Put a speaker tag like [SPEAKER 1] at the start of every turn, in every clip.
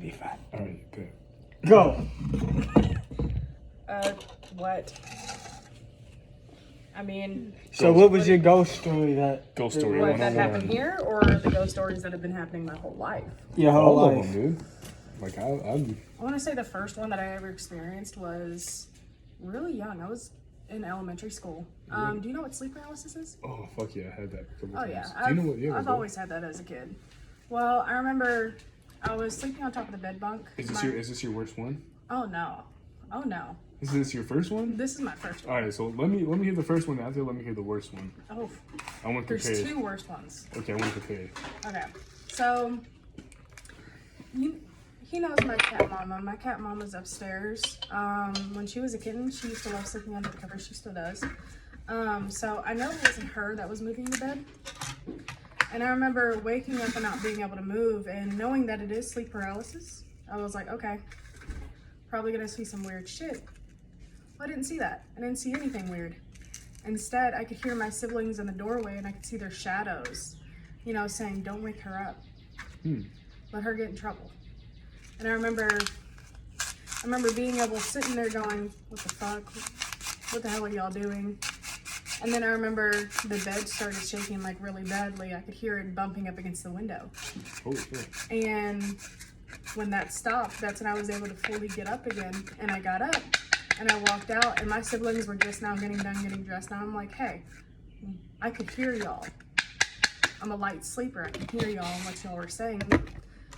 [SPEAKER 1] be fine.
[SPEAKER 2] All right, good.
[SPEAKER 1] Go.
[SPEAKER 3] What? I mean,
[SPEAKER 1] So what was your ghost story
[SPEAKER 2] Ghost story
[SPEAKER 3] what, that
[SPEAKER 2] 101.
[SPEAKER 3] happened here, or the ghost stories that have been happening my whole life?
[SPEAKER 1] Your whole
[SPEAKER 2] All of
[SPEAKER 1] life.
[SPEAKER 2] them, dude. Like,
[SPEAKER 3] I want to say the first one that I ever experienced was really young. I was in elementary school. Do you know what sleep paralysis is?
[SPEAKER 2] oh, fuck yeah, I had that a couple
[SPEAKER 3] Oh
[SPEAKER 2] times.
[SPEAKER 3] yeah,
[SPEAKER 2] Do you know what? Yeah,
[SPEAKER 3] I've
[SPEAKER 2] go.
[SPEAKER 3] always had that as a kid. Well, I remember I was sleeping on top of the bed bunk.
[SPEAKER 2] Is this your worst one?
[SPEAKER 3] Oh no, oh no.
[SPEAKER 2] Is this your first one?
[SPEAKER 3] This is my first one.
[SPEAKER 2] All right, so let me hear the first one. After, let me hear the worst one.
[SPEAKER 3] Oh,
[SPEAKER 2] I want to
[SPEAKER 3] there's
[SPEAKER 2] compare.
[SPEAKER 3] two worst ones.
[SPEAKER 2] Okay, I want to compare.
[SPEAKER 3] Okay, so he knows my cat mama. My cat mama's upstairs. When she was a kitten, she used to love sleeping under the covers. She still does. So I know it wasn't her that was moving the bed. And I remember waking up and not being able to move and knowing that it is sleep paralysis. I was like, okay, probably gonna see some weird shit. Well, I didn't see that. I didn't see anything weird. Instead, I could hear my siblings in the doorway and I could see their shadows, you know, saying, don't wake her up. Let her get in trouble. And I remember being able to sitting there going, what the fuck? What the hell are y'all doing? And then I remember the bed started shaking like really badly. I could hear it bumping up against the window.
[SPEAKER 2] Holy shit.
[SPEAKER 3] And when that stopped, that's when I was able to fully get up again. And I got up and I walked out and my siblings were just now getting done getting dressed. Now I'm like, hey, I could hear y'all. I'm a light sleeper. I could hear y'all and what y'all were saying. They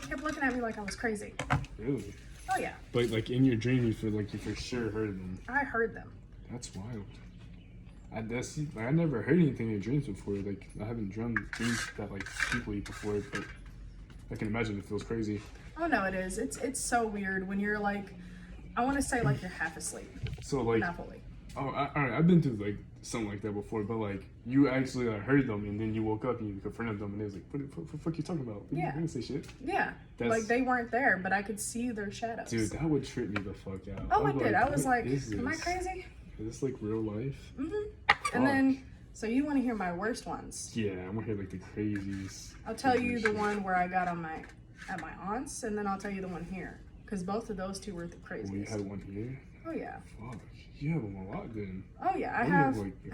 [SPEAKER 3] kept looking at me like I was crazy.
[SPEAKER 2] Really?
[SPEAKER 3] Oh yeah.
[SPEAKER 2] But like in your dream, you feel like you for sure heard them.
[SPEAKER 3] I heard them.
[SPEAKER 2] That's wild. I never heard anything in dreams before. Like I haven't dreamed dreams that like people eat before, but I can imagine it feels crazy.
[SPEAKER 3] Oh no, it is. It's so weird when you're like, I want to say like you're half asleep.
[SPEAKER 2] So like,
[SPEAKER 3] Not fully.
[SPEAKER 2] oh, all right, I've been through like something like that before, but like you actually heard them and then you woke up and you confronted them and it was like, what the fuck you talking about?
[SPEAKER 3] Yeah.
[SPEAKER 2] You didn't say shit.
[SPEAKER 3] Yeah. Like they weren't there, but I could see their shadows.
[SPEAKER 2] Dude, that would trip me the fuck out.
[SPEAKER 3] Oh, it did. I was like,
[SPEAKER 2] is
[SPEAKER 3] am I
[SPEAKER 2] this?
[SPEAKER 3] crazy?
[SPEAKER 2] Is this like real life?
[SPEAKER 3] Mm-hmm. And then, so you want to hear my worst ones?
[SPEAKER 2] Yeah, I'm gonna hear like the craziest.
[SPEAKER 3] I'll tell you the one where I got at my aunt's, and then I'll tell you the one here, because both of those two were the craziest.
[SPEAKER 2] Oh, you had one here?
[SPEAKER 3] Oh yeah.
[SPEAKER 2] Fuck, you have them a lot then.
[SPEAKER 3] Oh yeah, I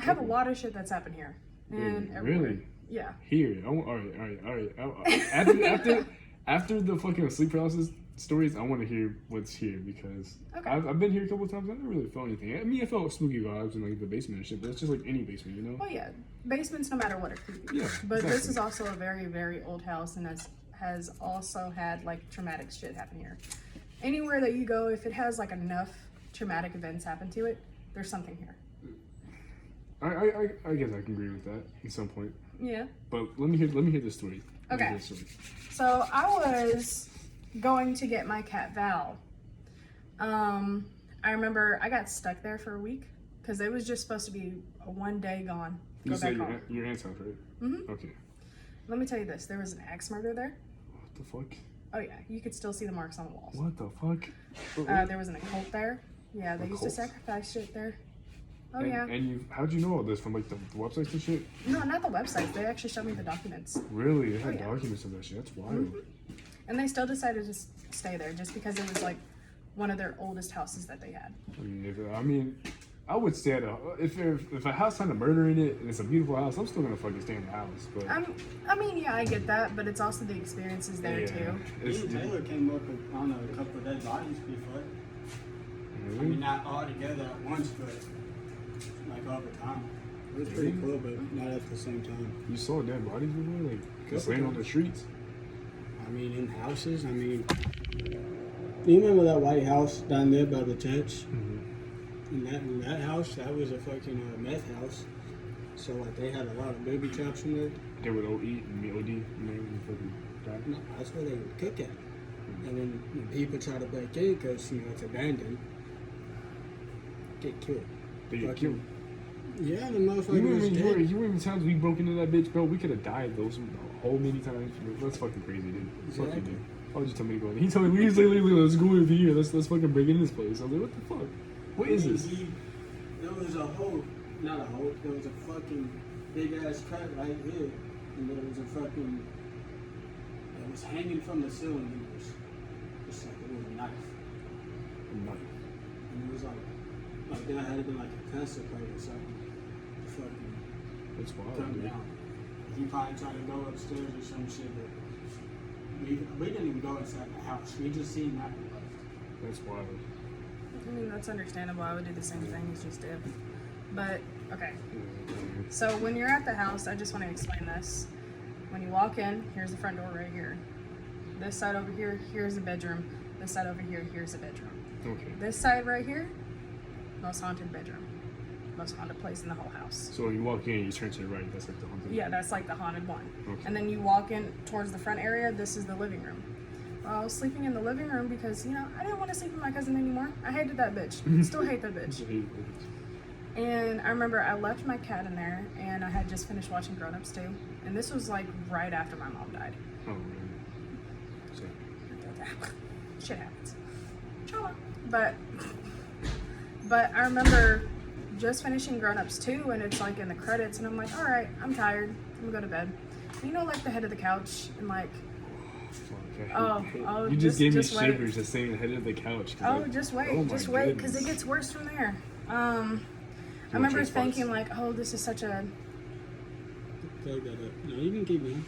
[SPEAKER 3] have a lot of shit that's happened here and everywhere.
[SPEAKER 2] Really?
[SPEAKER 3] Yeah.
[SPEAKER 2] Here, all right. After the fucking sleep paralysis stories, I want to hear what's here because
[SPEAKER 3] Okay.
[SPEAKER 2] I've been here a couple of times. I never really felt anything. I mean, I felt spooky vibes in like the basement and shit, but it's just like any basement, you know?
[SPEAKER 3] Oh yeah, basements no matter what are creepy.
[SPEAKER 2] Yeah,
[SPEAKER 3] But
[SPEAKER 2] exactly.
[SPEAKER 3] this is also a very, very old house and has also had like traumatic shit happen here. Anywhere that you go, if it has like enough traumatic events happen to it, there's something here.
[SPEAKER 2] I guess I can agree with that at some point.
[SPEAKER 3] Yeah.
[SPEAKER 2] But let me hear this story. Let me
[SPEAKER 3] Okay.
[SPEAKER 2] hear this story.
[SPEAKER 3] So I was going to get my cat Val. I remember I got stuck there for a week because it was just supposed to be a one day gone.
[SPEAKER 2] You
[SPEAKER 3] Go
[SPEAKER 2] said
[SPEAKER 3] back home.
[SPEAKER 2] your aunt's house, right?
[SPEAKER 3] Mm-hmm.
[SPEAKER 2] Okay.
[SPEAKER 3] Let me tell you this: there was an axe murder there.
[SPEAKER 2] What the fuck?
[SPEAKER 3] Oh yeah, you could still see the marks on the walls.
[SPEAKER 2] What the fuck?
[SPEAKER 3] There was an occult there. Yeah, they used to sacrifice shit there. Oh yeah.
[SPEAKER 2] And how'd you know all this from like the websites and shit?
[SPEAKER 3] No, not the websites. They actually showed me the documents.
[SPEAKER 2] Really? They had
[SPEAKER 3] yeah.
[SPEAKER 2] documents of that shit. That's wild.
[SPEAKER 3] Mm-hmm. And they still decided to stay there just because it was like one of their oldest houses that they had.
[SPEAKER 2] I mean, I would stay at if a house had a murder in it and it's a beautiful house, I'm still gonna fucking stay in the house. But
[SPEAKER 3] I mean, yeah, I get that, but it's also the experiences there too.
[SPEAKER 1] Ian Taylor came up with a couple of dead bodies before. I mean, not all together at once, but like over time. It was pretty cool, but not at the same time.
[SPEAKER 2] You saw dead bodies before, like just laying on the streets.
[SPEAKER 1] I mean, in houses. I mean, you remember that white house down there by the church?
[SPEAKER 2] Mm-hmm.
[SPEAKER 1] In that house, that was a fucking meth house. So like they had a lot of booby traps in there.
[SPEAKER 2] They would OD and they would fucking die.
[SPEAKER 1] No, that's where they would cook at. And then when people try to break in because it's abandoned, get killed.
[SPEAKER 2] They get killed.
[SPEAKER 1] Yeah, the motherfucker was dead.
[SPEAKER 2] You remember times we broke into that bitch, bro? We could have died those whole many times. That's fucking crazy, dude. Fuck you, dude. Why would you tell me to go in? He told me, let's go over here. Let's fucking break into this place. I was like, what the fuck? What is this?
[SPEAKER 1] There was a hole, not a hole, there was a fucking big ass crack right here. And there was a fucking, it was hanging from the ceiling. It was just And it was like there had been like a Tesla plate or something. Fucking
[SPEAKER 2] That's wild,
[SPEAKER 1] come
[SPEAKER 2] dude.
[SPEAKER 1] down. He probably tried to go upstairs or some shit, but we didn't even go inside the house. We just seen that.
[SPEAKER 2] That's wild.
[SPEAKER 3] I mean, that's understandable. I would do the same thing as just did. But, okay. So when you're at the house, I just want to explain this. When you walk in, here's the front door right here. This side over here, here's a bedroom. This side over here, here's a bedroom.
[SPEAKER 2] Okay.
[SPEAKER 3] This side right here, most haunted bedroom. Most haunted place in the whole house.
[SPEAKER 2] So when you walk in, you turn to the right. That's like the haunted.
[SPEAKER 3] Yeah, that's like the haunted one.
[SPEAKER 2] Okay.
[SPEAKER 3] And then you walk in towards the front area, this is the living room. Well, I was sleeping in the living room because, you know, I didn't want to sleep with my cousin anymore. I hated that bitch. Still hate that bitch. And I remember I left my cat in there, and I had just finished watching Grown Ups 2. And this was like right after my mom died.
[SPEAKER 2] Oh, man. So,
[SPEAKER 3] Shit happens. Trauma. But I remember just finishing Grown Ups 2, and it's like in the credits, and I'm like, all right, I'm tired. I'm gonna go to bed. And you know, like the head of the couch, and like,
[SPEAKER 2] you just gave me
[SPEAKER 3] wait.
[SPEAKER 2] shivers just saying the head of the couch.
[SPEAKER 3] Oh, just wait, because it gets worse from there. I remember thinking like, oh, this is such a.
[SPEAKER 1] Plug that up. No, you can keep going.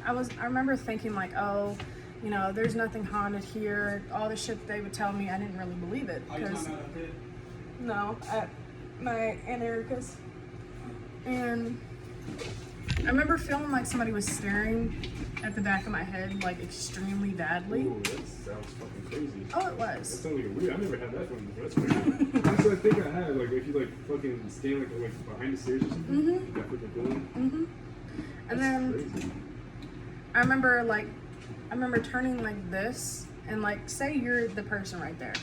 [SPEAKER 3] I remember thinking like, oh, you know, there's nothing haunted here. All the shit they would tell me, I didn't really believe it.
[SPEAKER 1] Are you talking about up here?
[SPEAKER 3] No, at my Aunt Erica's. And I remember feeling like somebody was staring at the back of my head, like extremely badly.
[SPEAKER 2] Ooh, that sounds fucking crazy.
[SPEAKER 3] Oh, it
[SPEAKER 2] That
[SPEAKER 3] was.
[SPEAKER 2] sounds like weird. I never had that feeling before. That's weird. That's what I think I had. Like if you like fucking stand like behind the stairs or something.
[SPEAKER 3] Mhm.
[SPEAKER 2] That fucking feeling.
[SPEAKER 3] And then
[SPEAKER 2] Crazy.
[SPEAKER 3] I remember turning like this, and like say you're the person right there,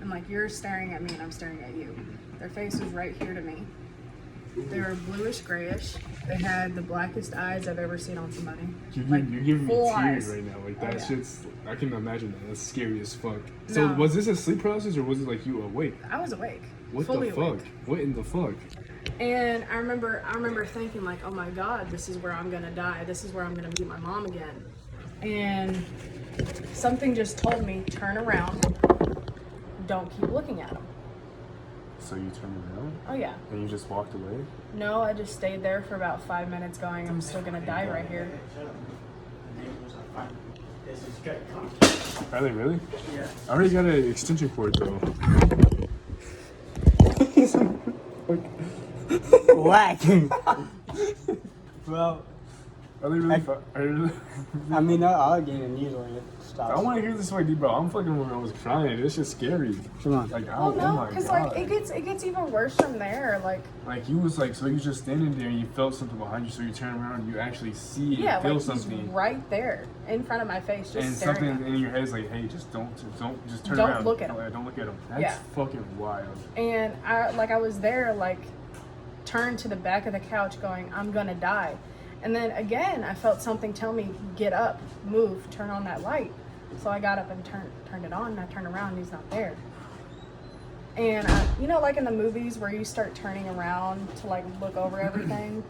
[SPEAKER 3] and like you're staring at me and I'm staring at you. Their face was right here to me. They were bluish grayish. They had the blackest eyes I've ever seen on somebody.
[SPEAKER 2] You're
[SPEAKER 3] Like,
[SPEAKER 2] giving me
[SPEAKER 3] full
[SPEAKER 2] tears
[SPEAKER 3] eyes.
[SPEAKER 2] right now. Like
[SPEAKER 3] Oh,
[SPEAKER 2] that
[SPEAKER 3] yeah.
[SPEAKER 2] shit's. I can imagine that. That's scary as fuck. So
[SPEAKER 3] No.
[SPEAKER 2] was this a sleep paralysis or was it like you awake?
[SPEAKER 3] I was awake.
[SPEAKER 2] What
[SPEAKER 3] fully
[SPEAKER 2] the fuck?
[SPEAKER 3] awake.
[SPEAKER 2] What in the fuck?
[SPEAKER 3] And I remember thinking like, oh my God, this is where I'm gonna die. This is where I'm gonna meet my mom again. And something just told me, turn around. Don't keep looking at him.
[SPEAKER 2] So you turned around
[SPEAKER 3] Oh yeah.
[SPEAKER 2] and you just walked away?
[SPEAKER 3] No, I just stayed there for about 5 minutes going, I'm still gonna die right here.
[SPEAKER 2] Are they really?
[SPEAKER 1] Yeah.
[SPEAKER 2] I already got an extension cord though.
[SPEAKER 1] Whack. Well,
[SPEAKER 2] Are they really?
[SPEAKER 1] I mean, not arguing and usually it stops.
[SPEAKER 2] I want to hear this way, bro. I'm fucking. I was crying. It's just scary.
[SPEAKER 1] Come on.
[SPEAKER 2] Like,
[SPEAKER 3] Well,
[SPEAKER 2] oh
[SPEAKER 3] no,
[SPEAKER 2] my
[SPEAKER 3] because
[SPEAKER 2] god.
[SPEAKER 3] like it gets even worse from there. Like
[SPEAKER 2] you was like, so you just standing there and you felt something behind you, so you turn around and you actually see
[SPEAKER 3] yeah,
[SPEAKER 2] and feel
[SPEAKER 3] like
[SPEAKER 2] something.
[SPEAKER 3] he's right there in front of my face, just
[SPEAKER 2] And
[SPEAKER 3] staring
[SPEAKER 2] something
[SPEAKER 3] at me.
[SPEAKER 2] in your head is like, hey, just don't turn
[SPEAKER 3] Don't
[SPEAKER 2] around.
[SPEAKER 3] look at him.
[SPEAKER 2] Don't look at him. That's
[SPEAKER 3] Yeah.
[SPEAKER 2] fucking wild.
[SPEAKER 3] And I was there, like, turned to the back of the couch going, I'm gonna die. And then again, I felt something tell me, get up, move, turn on that light. So I got up and turned it on, and I turned around, and he's not there. And, you know, like in the movies where you start turning around to, like, look over everything?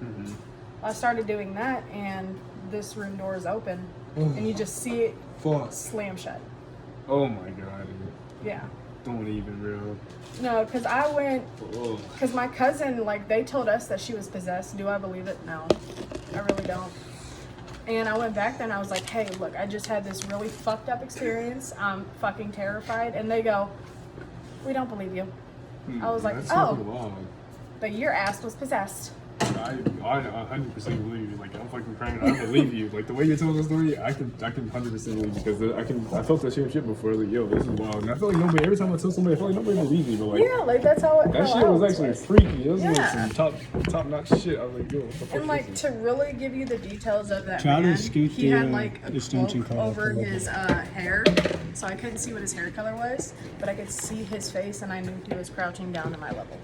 [SPEAKER 3] I started doing that, and this room door is open, and you just see it slam shut.
[SPEAKER 2] Oh my god.
[SPEAKER 3] Yeah.
[SPEAKER 2] Don't even, bro.
[SPEAKER 3] No, because I went,
[SPEAKER 2] Oh.
[SPEAKER 3] because my cousin, like, they told us that she was possessed. Do I believe it? No, I really don't. And I went back there and I was like, hey, look, I just had this really fucked up experience. I'm fucking terrified. And they go, we don't believe you. I was like,
[SPEAKER 2] That's
[SPEAKER 3] oh,
[SPEAKER 2] fucking wild.
[SPEAKER 3] but your ass was possessed.
[SPEAKER 2] I 100% believe you. Like I'm fucking crying. I believe you. Like the way you're telling the story, I can 100% believe you because I felt that same shit before. Like yo, this is wild. And I feel like nobody. Every time I tell somebody, I feel like nobody believes me. But like
[SPEAKER 3] Yeah, like, that's how it
[SPEAKER 2] that
[SPEAKER 3] how
[SPEAKER 2] shit
[SPEAKER 3] I
[SPEAKER 2] was actually
[SPEAKER 3] was.
[SPEAKER 2] freaky. It was like
[SPEAKER 3] Yeah.
[SPEAKER 2] some top notch shit. I was like yo, what the fuck
[SPEAKER 3] And, like,
[SPEAKER 2] is
[SPEAKER 3] to
[SPEAKER 2] this?
[SPEAKER 3] really give you the details of that
[SPEAKER 1] Try to
[SPEAKER 3] man,
[SPEAKER 1] scoot
[SPEAKER 3] he
[SPEAKER 1] the,
[SPEAKER 3] had, like, a
[SPEAKER 1] extension
[SPEAKER 3] cloak
[SPEAKER 1] cord
[SPEAKER 3] over
[SPEAKER 1] up a little
[SPEAKER 3] his
[SPEAKER 1] bit.
[SPEAKER 3] hair, so I couldn't see what his hair color was, but I could see his face, and I knew he was crouching down to my level.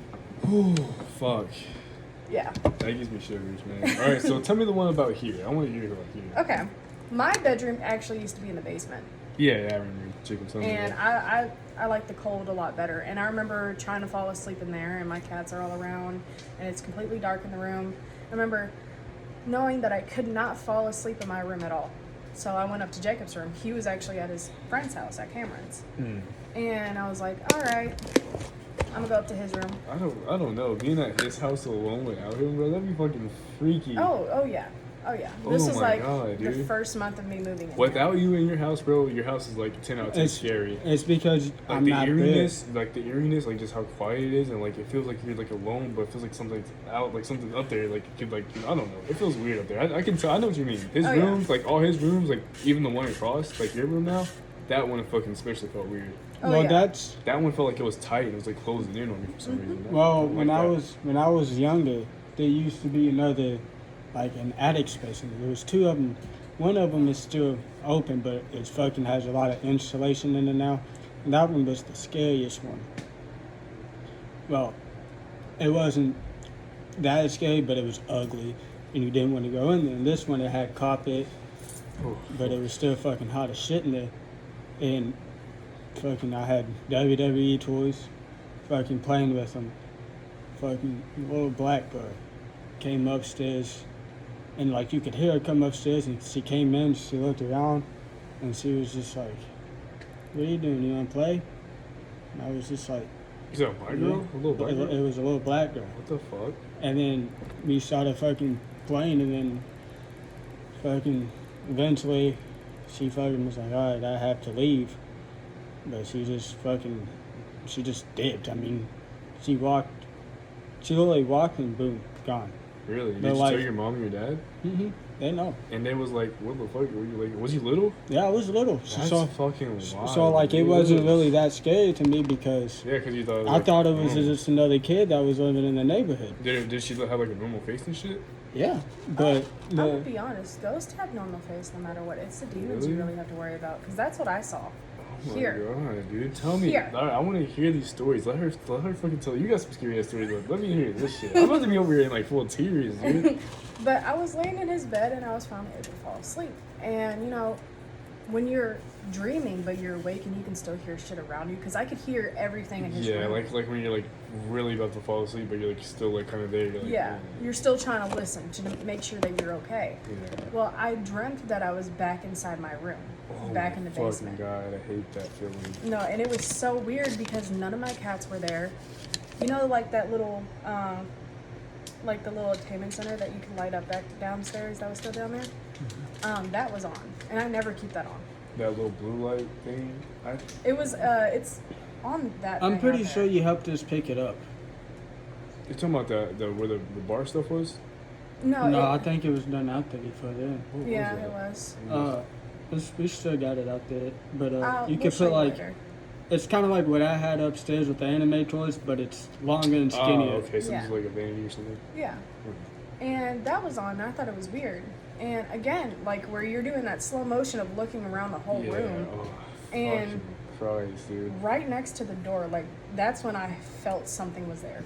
[SPEAKER 2] Oh fuck.
[SPEAKER 3] Yeah.
[SPEAKER 2] That gives me shivers, man. All right, so tell me the one about here. I want to hear about here.
[SPEAKER 3] Okay. My bedroom actually used to be in the basement,
[SPEAKER 2] Yeah, I remember chicken telling me
[SPEAKER 3] and
[SPEAKER 2] that.
[SPEAKER 3] I like the cold a lot better. And I remember trying to fall asleep in there, and my cats are all around, and it's completely dark in the room. I remember knowing that I could not fall asleep in my room at all. So I went up to Jacob's room. He was actually at his friend's house at Cameron's.
[SPEAKER 2] Mm.
[SPEAKER 3] And I was like, all right, I'm gonna go up to his room.
[SPEAKER 2] I don't know. Being at his house alone without him, bro, that'd be fucking freaky.
[SPEAKER 3] Oh yeah. This was
[SPEAKER 2] my
[SPEAKER 3] like
[SPEAKER 2] God,
[SPEAKER 3] the
[SPEAKER 2] dude.
[SPEAKER 3] first month of me moving in.
[SPEAKER 2] Without you in your house, bro, your house is like 10 out of 10 scary.
[SPEAKER 1] It's because
[SPEAKER 2] Like
[SPEAKER 1] I'm
[SPEAKER 2] the
[SPEAKER 1] not
[SPEAKER 2] eeriness, like just how quiet it is, and like it feels like you're like alone, but it feels like something's out, like something's up there, like it could like I don't know. It feels weird up there. I can tell. I know what you mean. His rooms, like all his rooms, like even the one across, like your room now, that one fucking especially felt weird. That one felt like it was tight. It was like closing in on me for some reason.
[SPEAKER 1] Well, when I was younger, there used to be another, like an attic space. And there was two of them. One of them is still open, but it fucking has a lot of insulation in it now. And that one was the scariest one. Well, it wasn't that scary, but it was ugly, and you didn't want to go in there. And this one, it had carpet, but it was still fucking hot as shit in there. And fucking, I had WWE toys, fucking playing with them. Fucking little black girl came upstairs, and like you could hear her come upstairs, and she came in, she looked around, and she was just like, "What are you doing? You want to play?" And I was just like,
[SPEAKER 2] "Is that a black girl? A little black girl?"
[SPEAKER 1] It was a little black girl.
[SPEAKER 2] What the fuck?
[SPEAKER 1] And then we started fucking playing, and then fucking eventually she fucking was like, "All right, I have to leave," but she just dipped. I mean, she literally walked and boom, gone.
[SPEAKER 2] Really? Did you tell your mom and your dad?
[SPEAKER 1] Mm-hmm. They know.
[SPEAKER 2] And they was like, "What the fuck? Were you like? Was you little?"
[SPEAKER 1] Yeah, I was little.
[SPEAKER 2] That's fucking wild.
[SPEAKER 1] So like, it wasn't really that scary to me because
[SPEAKER 2] because you thought
[SPEAKER 1] I thought it was just another kid that was living in the neighborhood.
[SPEAKER 2] Did she have like a normal face and shit?
[SPEAKER 1] Yeah, but
[SPEAKER 3] I would be honest. Ghosts have normal face no matter what. It's the demons you really have to worry about because that's what I saw.
[SPEAKER 2] Oh my god, dude! Tell me.
[SPEAKER 3] Here.
[SPEAKER 2] All right, I want to hear these stories. Let her fucking tell. You got some scary ass stories. Let me hear this shit. I'm about to be over here in like full tears, dude.
[SPEAKER 3] But I was laying in his bed and I was finally able to fall asleep. And you know, when you're dreaming but you're awake and you can still hear shit around you, because I could hear everything in his room.
[SPEAKER 2] Yeah, like when you're like really about to fall asleep, but you're like still like kind of there. You're like,
[SPEAKER 3] you're still trying to listen to make sure that you're okay.
[SPEAKER 2] Yeah.
[SPEAKER 3] Well, I dreamt that I was back inside my room, back in the basement.
[SPEAKER 2] God, I hate that feeling.
[SPEAKER 3] No, and it was so weird because none of my cats were there. You know, like that little, like the little entertainment center that you can light up back downstairs that was still down there?
[SPEAKER 2] Mm-hmm.
[SPEAKER 3] That was on, and I never keep that on.
[SPEAKER 2] That little blue light thing?
[SPEAKER 3] It's on that.
[SPEAKER 1] I'm pretty sure you helped us pick it up.
[SPEAKER 2] You're talking about the where the bar stuff was?
[SPEAKER 3] No,
[SPEAKER 1] I think it was done out there before then.
[SPEAKER 3] Yeah, it was.
[SPEAKER 1] We still got it out there, but you
[SPEAKER 3] we'll
[SPEAKER 1] could put like,
[SPEAKER 3] later.
[SPEAKER 1] it's kind of like what I had upstairs with the anime toys, but it's longer and skinnier.
[SPEAKER 2] Oh, okay, so it's like a vanity or something?
[SPEAKER 3] Yeah. And that was on, and I thought it was weird. And again, like where you're doing that slow motion of looking around the whole room. And
[SPEAKER 2] Christ, dude.
[SPEAKER 3] right next to the door, like that's when I felt something was there,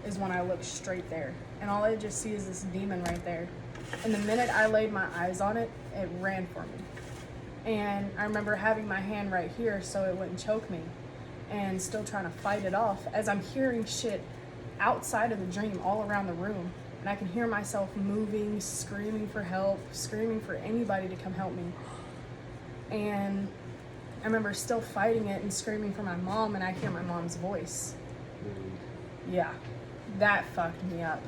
[SPEAKER 3] is when I looked straight there. And all I just see is this demon right there. And the minute I laid my eyes on it, it ran for me. And I remember having my hand right here so it wouldn't choke me and still trying to fight it off as I'm hearing shit outside of the dream all around the room. And I can hear myself moving, screaming for help, screaming for anybody to come help me. And I remember still fighting it and screaming for my mom, and I hear my mom's voice. Yeah, that fucked me up.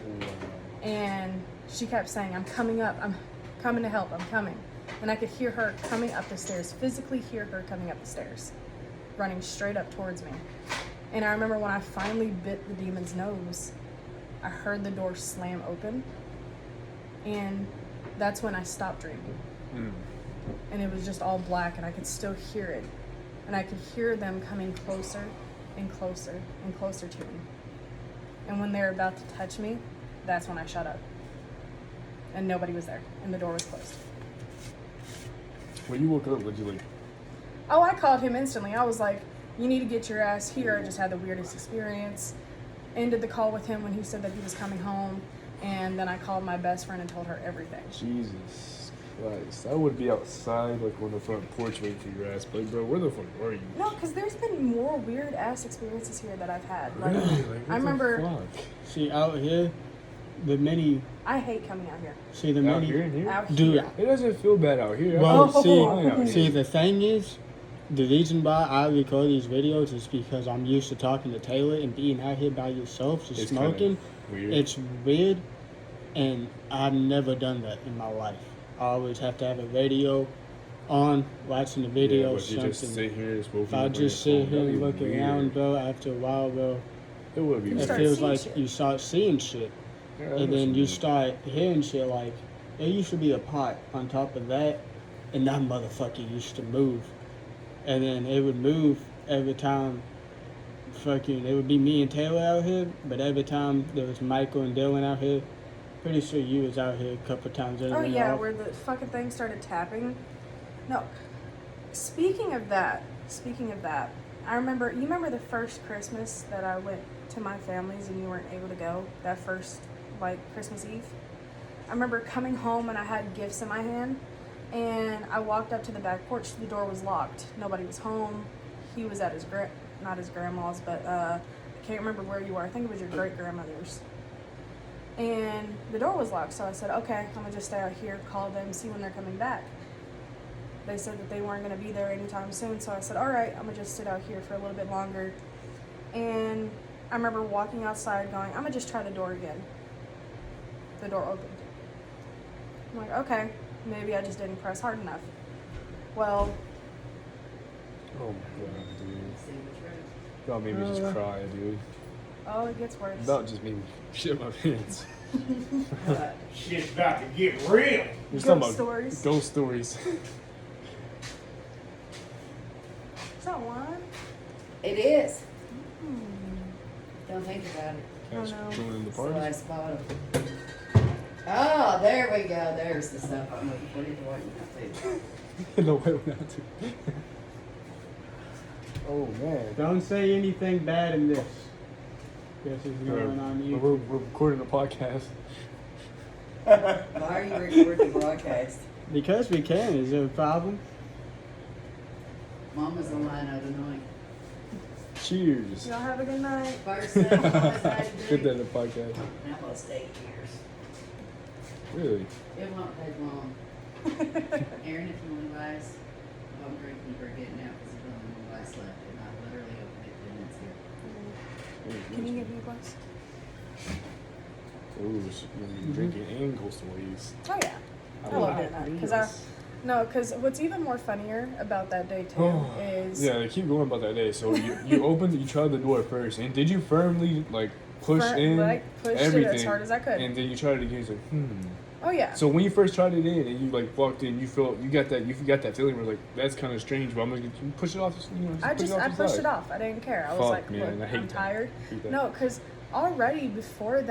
[SPEAKER 3] And she kept saying, "I'm coming up, I'm coming to help, I'm coming." And I could hear her coming up the stairs, physically hear her coming up the stairs, running straight up towards me. And I remember when I finally bit the demon's nose, I heard the door slam open, and that's when I stopped dreaming. And it was just all black, and I could still hear it. And I could hear them coming closer and closer and closer to me. And when they were about to touch me, that's when I shut up. And nobody was there, and the door was closed.
[SPEAKER 2] When you woke up, did you like...
[SPEAKER 3] Oh, I called him instantly. I was like, "You need to get your ass here." I just had the weirdest experience. Ended the call with him when he said that he was coming home. And then I called my best friend and told her everything.
[SPEAKER 2] Jesus Christ. I would be outside, like, on the front porch waiting for your ass. But, bro, where the fuck are you?
[SPEAKER 3] No, because there's been more weird-ass experiences here that I've had. Like,
[SPEAKER 2] Really? Like,
[SPEAKER 3] I remember...
[SPEAKER 1] See, out here, the mini.
[SPEAKER 3] I hate coming out here.
[SPEAKER 1] See the
[SPEAKER 2] Out
[SPEAKER 1] mini.
[SPEAKER 2] here and here?
[SPEAKER 3] Out
[SPEAKER 1] Dude,
[SPEAKER 3] here.
[SPEAKER 2] It doesn't feel bad out here.
[SPEAKER 1] Well,
[SPEAKER 3] Oh.
[SPEAKER 1] see, the thing is, the reason why I record these videos is because I'm used to talking to Taylor and being out here by yourself, just
[SPEAKER 2] It's
[SPEAKER 1] smoking.
[SPEAKER 2] weird.
[SPEAKER 1] It's weird, and I've never done that in my life. I always have to have a radio on, watching the video,
[SPEAKER 2] but if you
[SPEAKER 1] something.
[SPEAKER 2] just sit here and smoke.
[SPEAKER 1] If I just sit here and look around, bro, after a while, bro,
[SPEAKER 2] it would be
[SPEAKER 3] You
[SPEAKER 1] it
[SPEAKER 2] weird.
[SPEAKER 3] start
[SPEAKER 1] feels
[SPEAKER 3] seeing
[SPEAKER 1] like
[SPEAKER 3] shit.
[SPEAKER 1] you start seeing shit.
[SPEAKER 2] Yeah,
[SPEAKER 1] And then you start hearing shit like, there used to be a pot on top of that, and that motherfucker used to move. And then it would move every time it would be me and Taylor out here, but every time there was Michael and Dylan out here, pretty sure you was out here a couple times.
[SPEAKER 3] Oh yeah, where the fucking thing started tapping. No. Speaking of that, I remember. You remember the first Christmas that I went to my family's and you weren't able to go? That first, like, Christmas Eve. I remember coming home and I had gifts in my hand, and I walked up to the back porch. The door was locked. Nobody was home. He was at his not his grandma's, but I can't remember where you were. I think it was your great grandmother's. And the door was locked, so I said, okay, I'm gonna just stay out here, call them, see when they're coming back. They said that they weren't gonna be there anytime soon, so I said, all right, I'm gonna just sit out here for a little bit longer. And I remember walking outside going, I'm gonna just try the door again. The door opened. I'm like, okay, maybe I just didn't press hard enough. Well,
[SPEAKER 2] Oh my god, dude. Y'all made me just cry, dude.
[SPEAKER 3] oh, it gets worse.
[SPEAKER 2] About just made me shit my pants.
[SPEAKER 4] Shit's about to get real.
[SPEAKER 2] You're
[SPEAKER 3] Ghost
[SPEAKER 2] talking about
[SPEAKER 3] stories.
[SPEAKER 2] ghost stories.
[SPEAKER 3] Is that one?
[SPEAKER 5] It is. Don't think about it.
[SPEAKER 3] Oh,
[SPEAKER 2] Guys
[SPEAKER 3] no.
[SPEAKER 2] joining the
[SPEAKER 5] So I
[SPEAKER 2] party.
[SPEAKER 5] spot 'em. Oh, there we go. There's the stuff I'm looking for. You're waiting to.
[SPEAKER 2] No way we're not to. Oh man.
[SPEAKER 1] Don't say anything bad in this. Guess it's going on you.
[SPEAKER 2] We're recording a podcast.
[SPEAKER 5] Why are you recording the broadcast?
[SPEAKER 1] Because we can. Is there a problem?
[SPEAKER 5] Mama's on line of the night.
[SPEAKER 2] Cheers.
[SPEAKER 3] Y'all have a good night.
[SPEAKER 5] First thing Mama's had to
[SPEAKER 2] Good
[SPEAKER 5] do.
[SPEAKER 2] that in the podcast.
[SPEAKER 5] Almost 8 years.
[SPEAKER 2] Really?
[SPEAKER 5] It won't take long. Aaron, if you want to buy us, I'm drinking for getting out because there's only one glass left. And I literally opened it 10 minutes ago.
[SPEAKER 3] Can you give me a glass?
[SPEAKER 2] Ooh, you're drinking and ghost stories.
[SPEAKER 3] Oh yeah, I love doing that because what's even more funnier about that day too is
[SPEAKER 2] Yeah, they keep going about that day. So you tried the door first, and did you firmly like push
[SPEAKER 3] pushed
[SPEAKER 2] everything
[SPEAKER 3] it as hard as I could.
[SPEAKER 2] and then you tried it again? It's like,
[SPEAKER 3] Oh yeah.
[SPEAKER 2] So when you first tried it in and you like walked in, you got that feeling where like that's kind of strange, but I'm gonna push it off.
[SPEAKER 3] I pushed it off. I didn't care. I was
[SPEAKER 2] Fuck,
[SPEAKER 3] like,
[SPEAKER 2] man, I
[SPEAKER 3] look,
[SPEAKER 2] hate
[SPEAKER 3] I'm
[SPEAKER 2] that.
[SPEAKER 3] tired.
[SPEAKER 2] Hate that.
[SPEAKER 3] No, because already before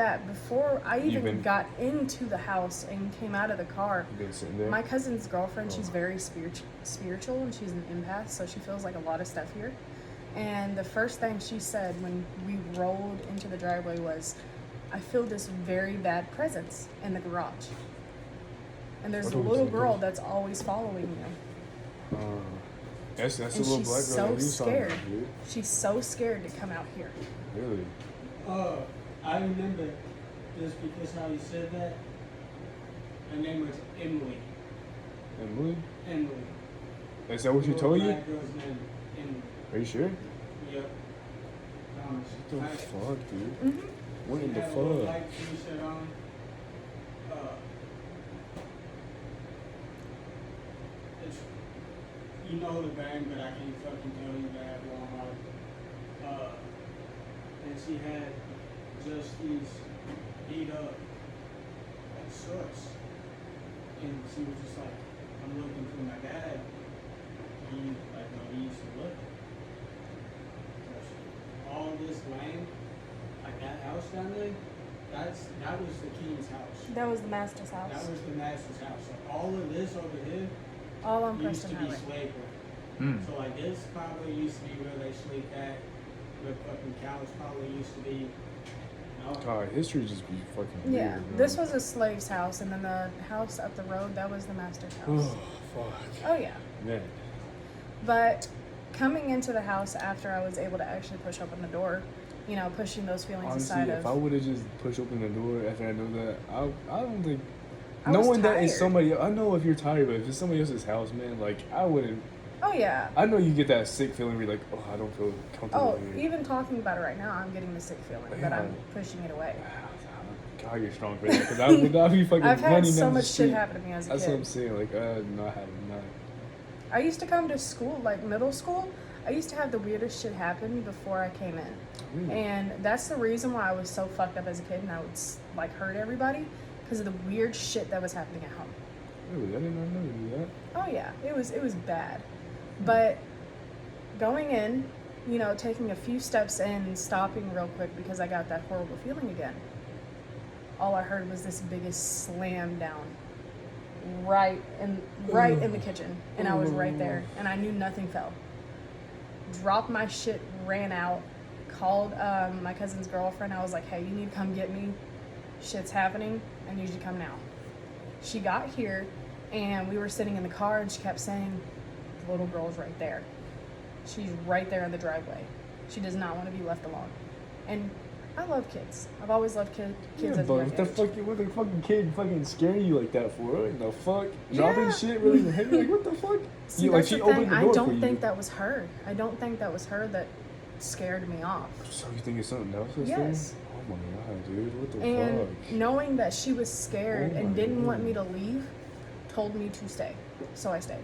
[SPEAKER 3] I even
[SPEAKER 2] been-
[SPEAKER 3] got into the house and came out of the car,
[SPEAKER 2] You've been sitting there.
[SPEAKER 3] my cousin's girlfriend, she's very spiritual and she's an empath, so she feels like a lot of stuff here. And the first thing she said when we rolled into the driveway was, I feel this very bad presence in the garage. And there's
[SPEAKER 2] What
[SPEAKER 3] a
[SPEAKER 2] was
[SPEAKER 3] little
[SPEAKER 2] it?
[SPEAKER 3] girl that's always following you.
[SPEAKER 2] That's a
[SPEAKER 3] And
[SPEAKER 2] little
[SPEAKER 3] she's
[SPEAKER 2] black girl.
[SPEAKER 3] so
[SPEAKER 2] that you saw,
[SPEAKER 3] scared.
[SPEAKER 2] dude.
[SPEAKER 3] She's so scared to come out here.
[SPEAKER 2] Really?
[SPEAKER 1] I remember just because how you said that. Her name was Emily.
[SPEAKER 2] Emily?
[SPEAKER 1] Emily.
[SPEAKER 2] Is that what she
[SPEAKER 1] Little
[SPEAKER 2] told you?
[SPEAKER 1] black girl's name, Emily.
[SPEAKER 2] Are you sure?
[SPEAKER 1] Yep. Promise.
[SPEAKER 2] What the fuck, dude?
[SPEAKER 3] Mm-hmm.
[SPEAKER 2] What in the
[SPEAKER 1] Had a little
[SPEAKER 2] fuck?
[SPEAKER 1] white t-shirt on. It's, you know the band, but I can't fucking tell you that I have long heart. And she had just these beat up like shorts. And she was just like, I'm looking for my dad. He like no, he used to look. All this land, like that house down there, that was the king's house.
[SPEAKER 3] That was the master's house.
[SPEAKER 1] That was the master's house. So all of this over here
[SPEAKER 3] All on
[SPEAKER 1] used to
[SPEAKER 3] Preston
[SPEAKER 1] be
[SPEAKER 3] Highway.
[SPEAKER 1] slavery. So like this probably used to be where they sleep at. Where fucking cows probably used to be.
[SPEAKER 2] God, history just be fucking
[SPEAKER 3] Yeah,
[SPEAKER 2] weird,
[SPEAKER 3] this
[SPEAKER 2] man.
[SPEAKER 3] was a slave's house, and then the house up the road, that was the master's house.
[SPEAKER 2] Oh, fuck.
[SPEAKER 3] Oh yeah.
[SPEAKER 2] Man.
[SPEAKER 3] But coming into the house after I was able to actually push open the door, you know, pushing those feelings
[SPEAKER 2] Honestly,
[SPEAKER 3] aside
[SPEAKER 2] if
[SPEAKER 3] of.
[SPEAKER 2] I would have just pushed open the door after I know that, I don't think.
[SPEAKER 3] I was
[SPEAKER 2] Knowing that it's
[SPEAKER 3] tired.
[SPEAKER 2] somebody, I know if you're tired, but if it's somebody else's house, man, like I wouldn't.
[SPEAKER 3] Oh yeah.
[SPEAKER 2] I know you get that sick feeling where you're like, oh, I don't feel comfortable
[SPEAKER 3] Oh,
[SPEAKER 2] here.
[SPEAKER 3] even talking about it right now, I'm getting the sick feeling, but I'm pushing it away.
[SPEAKER 2] God, you're strong for that. Because I would not be fucking
[SPEAKER 3] I've had
[SPEAKER 2] running
[SPEAKER 3] so
[SPEAKER 2] down the
[SPEAKER 3] much
[SPEAKER 2] street.
[SPEAKER 3] shit happen to me as a
[SPEAKER 2] That's
[SPEAKER 3] kid.
[SPEAKER 2] what I'm saying. Like, no, I haven't. Not.
[SPEAKER 3] I used to come to school, like middle school. I used to have the weirdest shit happen before I came in.
[SPEAKER 2] Really?
[SPEAKER 3] And that's the reason why I was so fucked up as a kid and I would like hurt everybody because of the weird shit that was happening at home.
[SPEAKER 2] Really? I did not know you did that.
[SPEAKER 3] Oh yeah, it was bad. But going in, you know, taking a few steps in and stopping real quick because I got that horrible feeling again. All I heard was this biggest slam down right in the kitchen, and I was right there and I knew nothing fell. Dropped my shit, ran out, called my cousin's girlfriend. I was like, hey, you need to come get me. Shit's happening. I need you to come now. She got here and we were sitting in the car and she kept saying, the little girl's right there. She's right there in the driveway. She does not want to be left alone. And I love kids. I've always loved kids
[SPEAKER 2] Yeah,
[SPEAKER 3] as a
[SPEAKER 2] but
[SPEAKER 3] young
[SPEAKER 2] what the
[SPEAKER 3] age.
[SPEAKER 2] fuck? What the fucking kid fucking scaring you like that for? What the fuck?
[SPEAKER 3] Yeah.
[SPEAKER 2] Dropping shit really in the head? Like what the fuck?
[SPEAKER 3] See,
[SPEAKER 2] You, like
[SPEAKER 3] that's
[SPEAKER 2] she
[SPEAKER 3] the
[SPEAKER 2] opened
[SPEAKER 3] thing.
[SPEAKER 2] the
[SPEAKER 3] I
[SPEAKER 2] door for
[SPEAKER 3] don't
[SPEAKER 2] you.
[SPEAKER 3] think that was her. I don't think that was her that scared me off.
[SPEAKER 2] So you think it's something else? That's
[SPEAKER 3] Yes.
[SPEAKER 2] there? Oh my god, dude! What the
[SPEAKER 3] And
[SPEAKER 2] fuck?
[SPEAKER 3] knowing that she was scared
[SPEAKER 2] Oh
[SPEAKER 3] and
[SPEAKER 2] my
[SPEAKER 3] didn't want
[SPEAKER 2] God.
[SPEAKER 3] me to leave, told me to stay. So I stayed.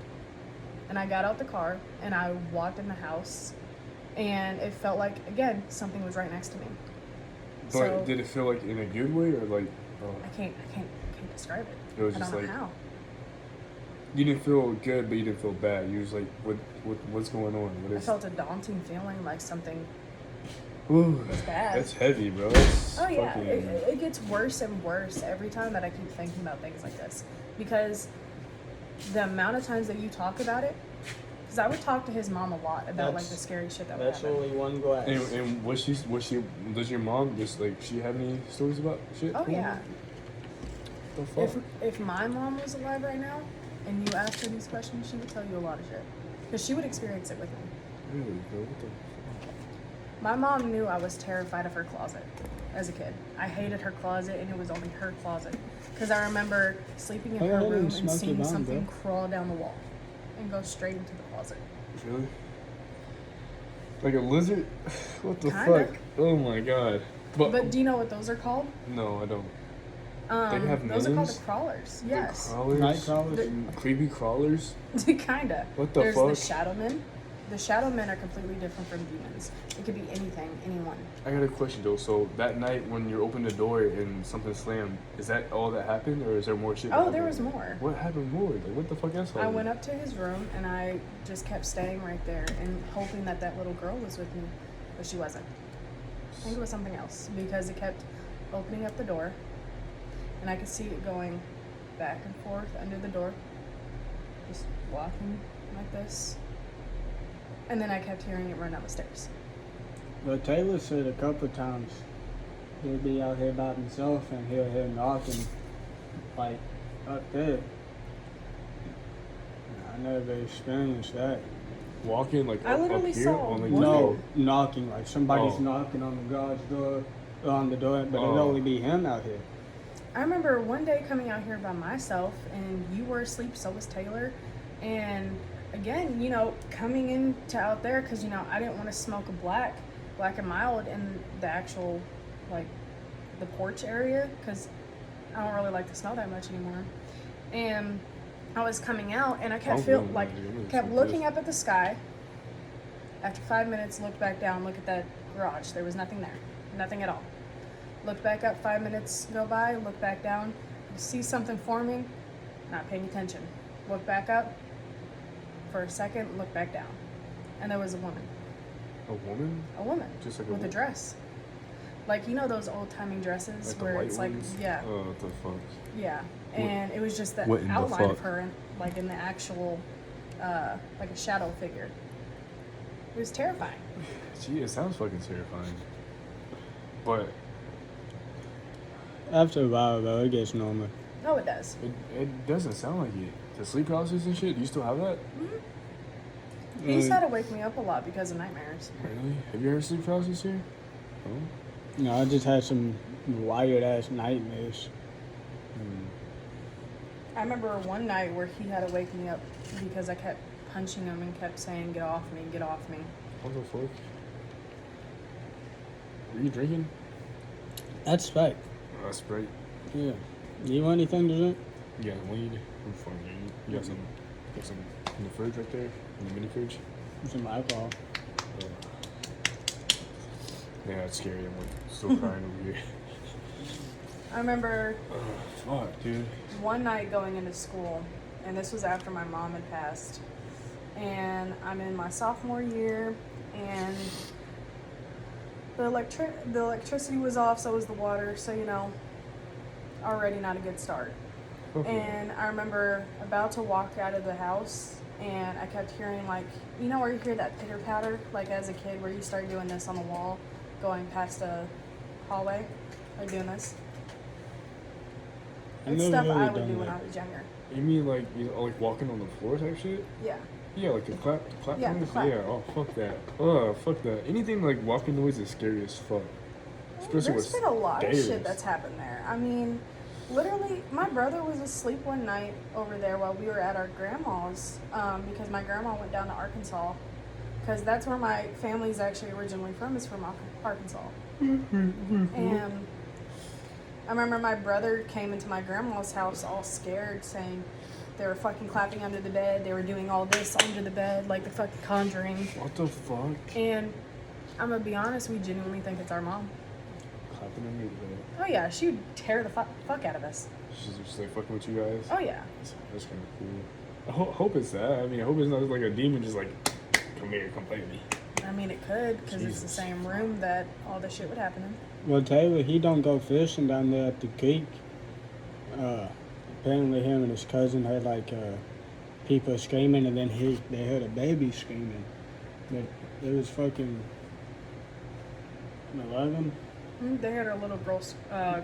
[SPEAKER 3] And I got out the car and I walked in the house and it felt like, again, something was right next to me.
[SPEAKER 2] But
[SPEAKER 3] So
[SPEAKER 2] did it feel like in a good way or like?
[SPEAKER 3] I can't describe it.
[SPEAKER 2] It was
[SPEAKER 3] I
[SPEAKER 2] just
[SPEAKER 3] don't know
[SPEAKER 2] like-
[SPEAKER 3] how.
[SPEAKER 2] You didn't feel good, but you didn't feel bad. You was like, what's going on? What
[SPEAKER 3] I
[SPEAKER 2] is?
[SPEAKER 3] felt a daunting feeling like something
[SPEAKER 2] Ooh,
[SPEAKER 3] was bad.
[SPEAKER 2] that's heavy, bro. That's
[SPEAKER 3] Oh yeah,
[SPEAKER 2] fucking-
[SPEAKER 3] it gets worse and worse every time that I keep thinking about things like this, because the amount of times that you talk about it, because I would talk to his mom a lot about like
[SPEAKER 1] That's-
[SPEAKER 3] the scary shit that would
[SPEAKER 1] That's
[SPEAKER 3] happen.
[SPEAKER 1] only one glass.
[SPEAKER 2] And was she? Does your mom just like she have any stories about shit?
[SPEAKER 3] Oh
[SPEAKER 2] going
[SPEAKER 3] yeah,
[SPEAKER 2] on? The fuck?
[SPEAKER 3] if my mom was alive right now and you asked her these questions, she would tell you a lot of shit, because she would experience it with me.
[SPEAKER 2] Really, bro? What the?
[SPEAKER 3] My mom knew I was terrified of her closet as a kid. I hated her closet, and it was only her closet. Because I remember sleeping in
[SPEAKER 1] Go
[SPEAKER 3] her
[SPEAKER 1] ahead and
[SPEAKER 3] room and
[SPEAKER 1] smoke your
[SPEAKER 3] seeing
[SPEAKER 1] bong,
[SPEAKER 3] something
[SPEAKER 1] bro.
[SPEAKER 3] crawl down the wall and go straight into the closet.
[SPEAKER 2] Really? Like a lizard? What the
[SPEAKER 3] Kinda.
[SPEAKER 2] fuck? Oh my god.
[SPEAKER 3] But do you know what those are called?
[SPEAKER 2] No, I don't. have
[SPEAKER 3] Those are called
[SPEAKER 2] names?
[SPEAKER 3] the crawlers.
[SPEAKER 2] The
[SPEAKER 3] Yes.
[SPEAKER 2] crawlers?
[SPEAKER 1] Night crawlers.
[SPEAKER 2] Creepy crawlers?
[SPEAKER 3] Kinda.
[SPEAKER 2] What the
[SPEAKER 3] There's
[SPEAKER 2] fuck?
[SPEAKER 3] the shadow men. The shadow men are completely different from demons. It could be anything, anyone.
[SPEAKER 2] I got a question though. So that night when you opened the door and something slammed, is that all that happened, or is there more shit?
[SPEAKER 3] Oh,
[SPEAKER 2] that
[SPEAKER 3] there
[SPEAKER 2] happened?
[SPEAKER 3] was more.
[SPEAKER 2] What happened more? Like what the fuck else
[SPEAKER 3] I
[SPEAKER 2] happened?
[SPEAKER 3] went up to his room and I just kept staying right there and hoping that that little girl was with me, but she wasn't. I think it was something else, because it kept opening up the door and I could see it going back and forth under the door, just walking like this. And then I kept hearing it run down the stairs.
[SPEAKER 1] But Taylor said a couple times he'll be out here by himself and he'll hear knocking like up there. I never experienced that.
[SPEAKER 2] Walking like
[SPEAKER 3] I
[SPEAKER 2] up
[SPEAKER 3] literally
[SPEAKER 2] here
[SPEAKER 3] saw
[SPEAKER 2] on like
[SPEAKER 3] one-
[SPEAKER 1] No, knocking like somebody's
[SPEAKER 2] Oh.
[SPEAKER 1] knocking on the garage door, on the door, but it'd
[SPEAKER 2] Oh.
[SPEAKER 1] only be him out here.
[SPEAKER 3] I remember one day coming out here by myself and you were asleep, so was Taylor. And again, you know, coming into out there, because, you know, I didn't want to smoke a black and mild in the actual, like, the porch area, because I don't really like to smell that much anymore. And I was coming out and I kept kept looking up at the sky. After 5 minutes, looked back down, look at that garage. There was nothing there. Nothing at all. Look back up, 5 minutes go by, look back down, see something forming, not paying attention. Look back up for a second, look back down. And there was a woman.
[SPEAKER 2] A woman?
[SPEAKER 3] A woman.
[SPEAKER 2] Just like a
[SPEAKER 3] with a
[SPEAKER 2] woman?
[SPEAKER 3] dress. Like, you know those old timing dresses
[SPEAKER 2] Like the
[SPEAKER 3] where
[SPEAKER 2] white
[SPEAKER 3] it's
[SPEAKER 2] ones?
[SPEAKER 3] like, yeah.
[SPEAKER 2] Oh, what the fuck?
[SPEAKER 3] Yeah. And it was just the
[SPEAKER 2] what in the
[SPEAKER 3] outline of
[SPEAKER 2] fuck?
[SPEAKER 3] her, like in the actual, like a shadow figure. It was terrifying.
[SPEAKER 2] Gee, it sounds fucking terrifying. But
[SPEAKER 1] After a while, though, it gets normal.
[SPEAKER 3] No, it does.
[SPEAKER 2] it doesn't sound like it. The sleep paralysis and shit, do you still have that?
[SPEAKER 3] He used to have to wake me up a lot because of nightmares.
[SPEAKER 2] Really? Have you ever sleep paralysis here? Oh.
[SPEAKER 1] No, I just had some wired ass nightmares.
[SPEAKER 3] I remember one night where he had to wake me up because I kept punching him and kept saying, "Get off me, get off me."
[SPEAKER 2] What the fuck? Were you drinking?
[SPEAKER 1] That's right.
[SPEAKER 2] That's right.
[SPEAKER 1] Yeah. You want anything to drink?
[SPEAKER 2] Yeah, weed. I'm fine. You got some in the fridge right there? In the mini fridge?
[SPEAKER 1] Some alcohol.
[SPEAKER 2] Yeah, it's scary. I'm like still crying over here.
[SPEAKER 3] I remember
[SPEAKER 2] Fuck, dude.
[SPEAKER 3] one night going into school, and this was after my mom had passed, and I'm in my sophomore year, and the electricity was off, so was the water, so already not a good start.
[SPEAKER 2] Okay.
[SPEAKER 3] And I remember about to walk out of the house, and I kept hearing, like, where you hear that pitter patter, like as a kid, where you start doing this on the wall, going past a hallway, like doing this.
[SPEAKER 1] I
[SPEAKER 3] It's
[SPEAKER 1] never
[SPEAKER 3] stuff
[SPEAKER 1] really
[SPEAKER 3] I would
[SPEAKER 1] done
[SPEAKER 3] do when
[SPEAKER 1] that.
[SPEAKER 3] I was younger.
[SPEAKER 2] You mean like like walking on the floor type shit?
[SPEAKER 3] Yeah.
[SPEAKER 2] Yeah, like the clap
[SPEAKER 3] Yeah, the
[SPEAKER 2] noise?
[SPEAKER 3] clap.
[SPEAKER 2] Yeah, oh fuck that. Fuck that. Anything like walking noise is scary as fuck. Especially
[SPEAKER 3] There's
[SPEAKER 2] with
[SPEAKER 3] been a lot of
[SPEAKER 2] stairs.
[SPEAKER 3] shit that's happened there. I mean, literally, my brother was asleep one night over there while we were at our grandma's because my grandma went down to Arkansas because that's where my family's actually originally from, is from Arkansas. And I remember my brother came into my grandma's house all scared, saying they were fucking clapping under the bed. They were doing all this under the bed, like the fucking Conjuring.
[SPEAKER 2] What the fuck?
[SPEAKER 3] And I'm gonna be honest, we genuinely think it's our mom.
[SPEAKER 2] Clapping on me today.
[SPEAKER 3] Oh yeah, she would tear the fuck out of us.
[SPEAKER 2] She's just like fucking with you guys.
[SPEAKER 3] Oh yeah.
[SPEAKER 2] That's kind of cool. I hope it's that. I mean, I hope it's not like a demon just like, come here, come play with me.
[SPEAKER 3] I mean, it could, because it's the
[SPEAKER 2] Jesus.
[SPEAKER 3] same room that all this shit would happen in.
[SPEAKER 1] Well, Taylor, he don't go fishing down there at the creek. Apparently him and his cousin heard like people screaming, and then they heard a baby screaming. But it was fucking 11.
[SPEAKER 3] They heard a little girl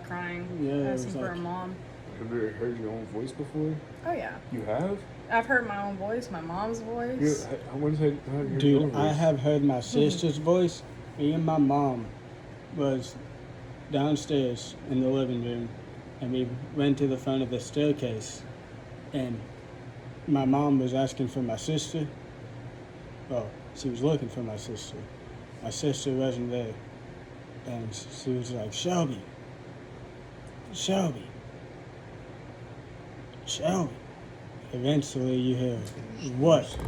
[SPEAKER 3] crying,
[SPEAKER 1] Yeah, it
[SPEAKER 3] asking
[SPEAKER 1] was
[SPEAKER 3] for her
[SPEAKER 1] like-
[SPEAKER 3] mom.
[SPEAKER 2] Have you ever heard your own voice before?
[SPEAKER 3] Oh yeah.
[SPEAKER 2] You have?
[SPEAKER 3] I've heard my own voice, my mom's voice.
[SPEAKER 2] When's have you heard your
[SPEAKER 1] Dude,
[SPEAKER 2] own
[SPEAKER 1] I
[SPEAKER 2] voice?
[SPEAKER 1] have heard my sister's voice. Me and my mom was downstairs in the living room, and we went to the front of the staircase, and my mom was asking for my sister. Well, she was looking for my sister. My sister wasn't there, and she was like, Shelby, Shelby, Shelby. Eventually you hear, what?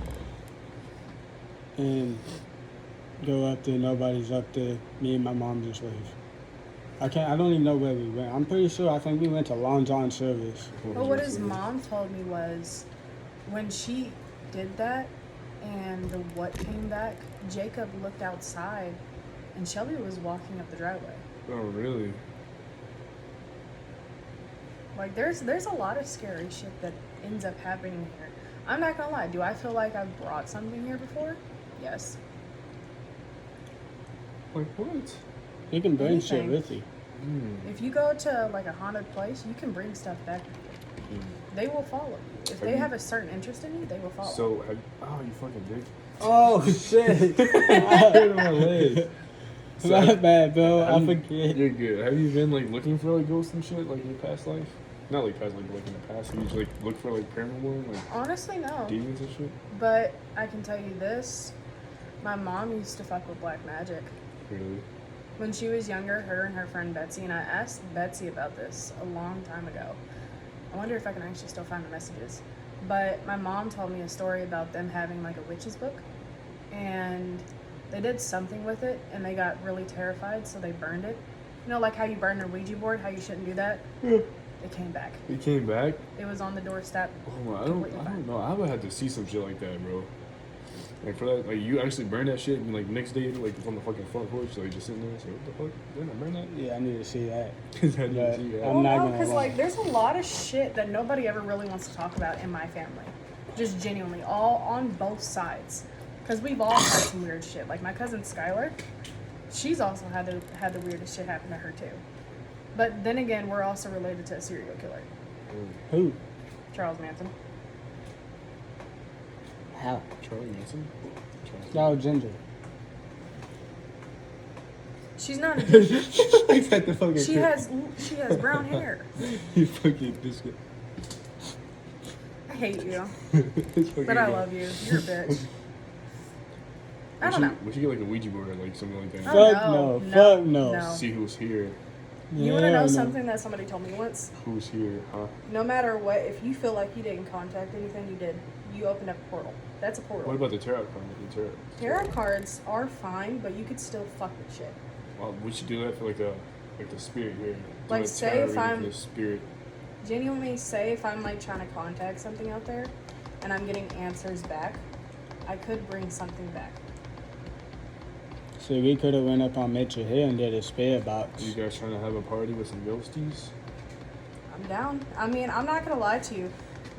[SPEAKER 1] And go up there, nobody's up there. Me and my mom just leave. I don't even know where we went. I'm pretty sure, I think we went to Long John service.
[SPEAKER 3] But what his mom told me was, when she did that and the what came back, Jacob looked outside and Shelby was walking up the driveway.
[SPEAKER 2] Oh, really?
[SPEAKER 3] Like, there's a lot of scary shit that ends up happening here. I'm not gonna lie, do I feel like I've brought something here before? Yes.
[SPEAKER 2] Like what?
[SPEAKER 1] You can bring shit
[SPEAKER 3] Anything.
[SPEAKER 1] with you.
[SPEAKER 3] If you go to like a haunted place, you can bring stuff back with you. They will follow you. If they have a certain interest in you, they will follow.
[SPEAKER 2] So, you fucking dick.
[SPEAKER 1] Oh, shit. I hurt my leg. My bad, bro. I forget.
[SPEAKER 2] You're good. Have you been like looking for like ghosts and shit like in your past life? Not like past life, but like in the past. Have you just like look for like paranormal, like
[SPEAKER 3] Honestly, no.
[SPEAKER 2] demons and shit?
[SPEAKER 3] But I can tell you this: my mom used to fuck with black magic
[SPEAKER 2] Really?
[SPEAKER 3] when she was younger. Her and her friend Betsy, and I asked Betsy about this a long time ago. I wonder if I can actually still find the messages. But my mom told me a story about them having like a witch's book, and they did something with it, and they got really terrified, so they burned it. You know, like how you burn a Ouija board, how you shouldn't do that. It came back.
[SPEAKER 2] He came back?
[SPEAKER 3] It was on the doorstep.
[SPEAKER 2] Oh my, I don't know. I would have to see some shit like that, bro. Like for that, like you actually burn that shit, and like next day, like it's on the fucking front porch, so you just sitting there, so what the fuck? Didn't I burn that?
[SPEAKER 1] Yeah, I need to see that.
[SPEAKER 2] I didn't
[SPEAKER 1] Yeah.
[SPEAKER 2] see that.
[SPEAKER 1] I'm
[SPEAKER 3] Well,
[SPEAKER 1] not
[SPEAKER 3] no,
[SPEAKER 1] gonna
[SPEAKER 3] because
[SPEAKER 1] lie.
[SPEAKER 3] like there's a lot of shit that nobody ever really wants to talk about in my family. Just genuinely, all on both sides. Because we've all had some weird shit. Like my cousin Skylar, she's also had the weirdest shit happen to her too. But then again, we're also related to a serial killer,
[SPEAKER 1] Who?
[SPEAKER 3] Charles Manson.
[SPEAKER 1] How?
[SPEAKER 2] Charlie Manson?
[SPEAKER 1] No, Ginger.
[SPEAKER 3] She's not a dick.
[SPEAKER 2] Like that the fucking
[SPEAKER 3] She has brown hair.
[SPEAKER 2] You fucking biscuit.
[SPEAKER 3] I hate you,
[SPEAKER 2] It's fucking
[SPEAKER 3] but I
[SPEAKER 2] good.
[SPEAKER 3] love you. You're a bitch. I
[SPEAKER 2] We
[SPEAKER 3] don't know.
[SPEAKER 2] should- We should get like a Ouija board or like something like that.
[SPEAKER 3] Oh,
[SPEAKER 1] Fuck no,
[SPEAKER 3] no,
[SPEAKER 1] fuck no.
[SPEAKER 3] no.
[SPEAKER 2] See who's here.
[SPEAKER 3] You want to know
[SPEAKER 1] Hell no.
[SPEAKER 3] something that somebody told me once?
[SPEAKER 2] Who's here, huh?
[SPEAKER 3] No matter what, if you feel like you didn't contact anything, you did. You opened up a portal. That's a portal.
[SPEAKER 2] What about the tarot card? The tarot.
[SPEAKER 3] Tarot cards are fine, but you could still fuck with shit.
[SPEAKER 2] Well, we should do that for like the spirit here. Do
[SPEAKER 3] Like,
[SPEAKER 2] a
[SPEAKER 3] say
[SPEAKER 2] tarot
[SPEAKER 3] if
[SPEAKER 2] reading
[SPEAKER 3] I'm-
[SPEAKER 2] for the spirit.
[SPEAKER 3] Genuinely, say if I'm like trying to contact something out there and I'm getting answers back, I could bring something back.
[SPEAKER 1] See, we could have went up on Mitchell Hill and did a spirit
[SPEAKER 2] Are
[SPEAKER 1] box.
[SPEAKER 2] you guys trying to have a party with some ghosties?
[SPEAKER 3] I'm down. I mean, I'm not gonna lie to you.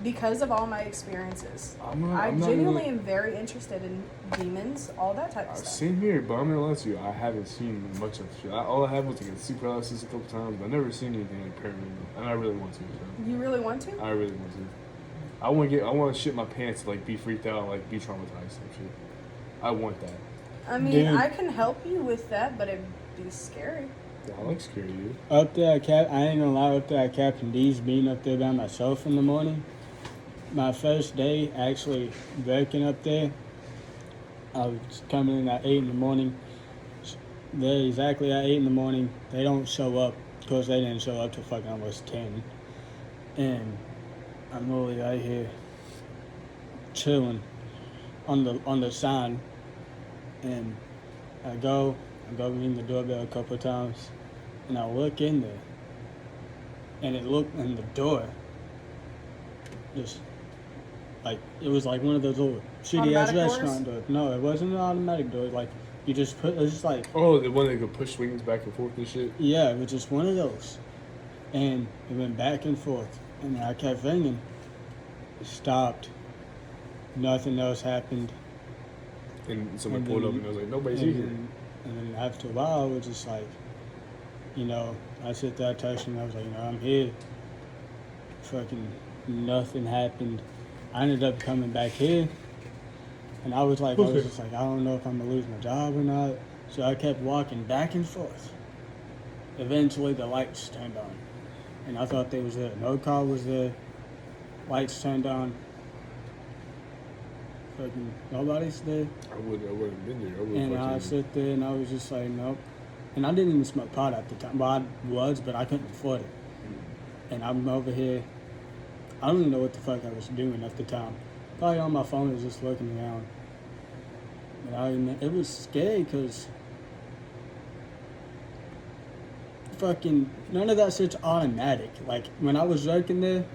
[SPEAKER 3] Because of all my experiences,
[SPEAKER 2] I'm
[SPEAKER 3] I
[SPEAKER 2] not
[SPEAKER 3] genuinely
[SPEAKER 2] really-
[SPEAKER 3] am very interested in demons, all that type of stuff.
[SPEAKER 2] Same here, but I'm gonna lie to you. I haven't seen much of shit. All I had was like a super paralysis a couple times, but I've never seen anything like paranormal, and I really want to. So.
[SPEAKER 3] You really want to?
[SPEAKER 2] I really want to. I want to shit my pants, like be freaked out, like be traumatized and shit. I want that.
[SPEAKER 3] I mean,
[SPEAKER 1] Dude.
[SPEAKER 3] I can help you with that, but it'd be scary.
[SPEAKER 2] Yeah, I like scary dude.
[SPEAKER 1] Up there, I ain't gonna lie, up there, I Captain D's being up there by myself in the morning. My first day actually working up there, I was coming in at 8 in the morning. They're exactly at 8 in the morning. They don't show up because they didn't show up till fucking almost 10. And I'm literally right here chilling on the sign. And I go ring the doorbell a couple of times, and I look in there, and the door just like it was like one of those little shitty ass
[SPEAKER 3] Automatic doors?
[SPEAKER 1] restaurant doors. No, it wasn't an automatic door. Like you just put, it was just like
[SPEAKER 2] Oh, the one that could push swings back and forth and shit.
[SPEAKER 1] yeah, it was just one of those, and it went back and forth, and I kept ringing. It stopped. Nothing else happened.
[SPEAKER 2] And someone
[SPEAKER 1] And
[SPEAKER 2] pulled
[SPEAKER 1] then-
[SPEAKER 2] up and I was like, nobody's
[SPEAKER 1] And
[SPEAKER 2] here.
[SPEAKER 1] then after a while, it was just like, I sit there touching. I was like, I'm here. Fucking nothing happened. I ended up coming back here, and I was just like, I don't know if I'm gonna lose my job or not. So I kept walking back and forth. Eventually, the lights turned on, and I thought they was there. No car was there. Lights turned on. Fucking nobody's there.
[SPEAKER 2] I wouldn't have been there. I would
[SPEAKER 1] And I
[SPEAKER 2] fucking.
[SPEAKER 1] sit there and I was just like, nope. And I didn't even smoke pot at the time. Well, I was, but I couldn't afford it. And I'm over here. I don't even know what the fuck I was doing at the time. Probably on my phone, was just looking around. And it was scary because fucking none of that shit's automatic. Like when I was working there,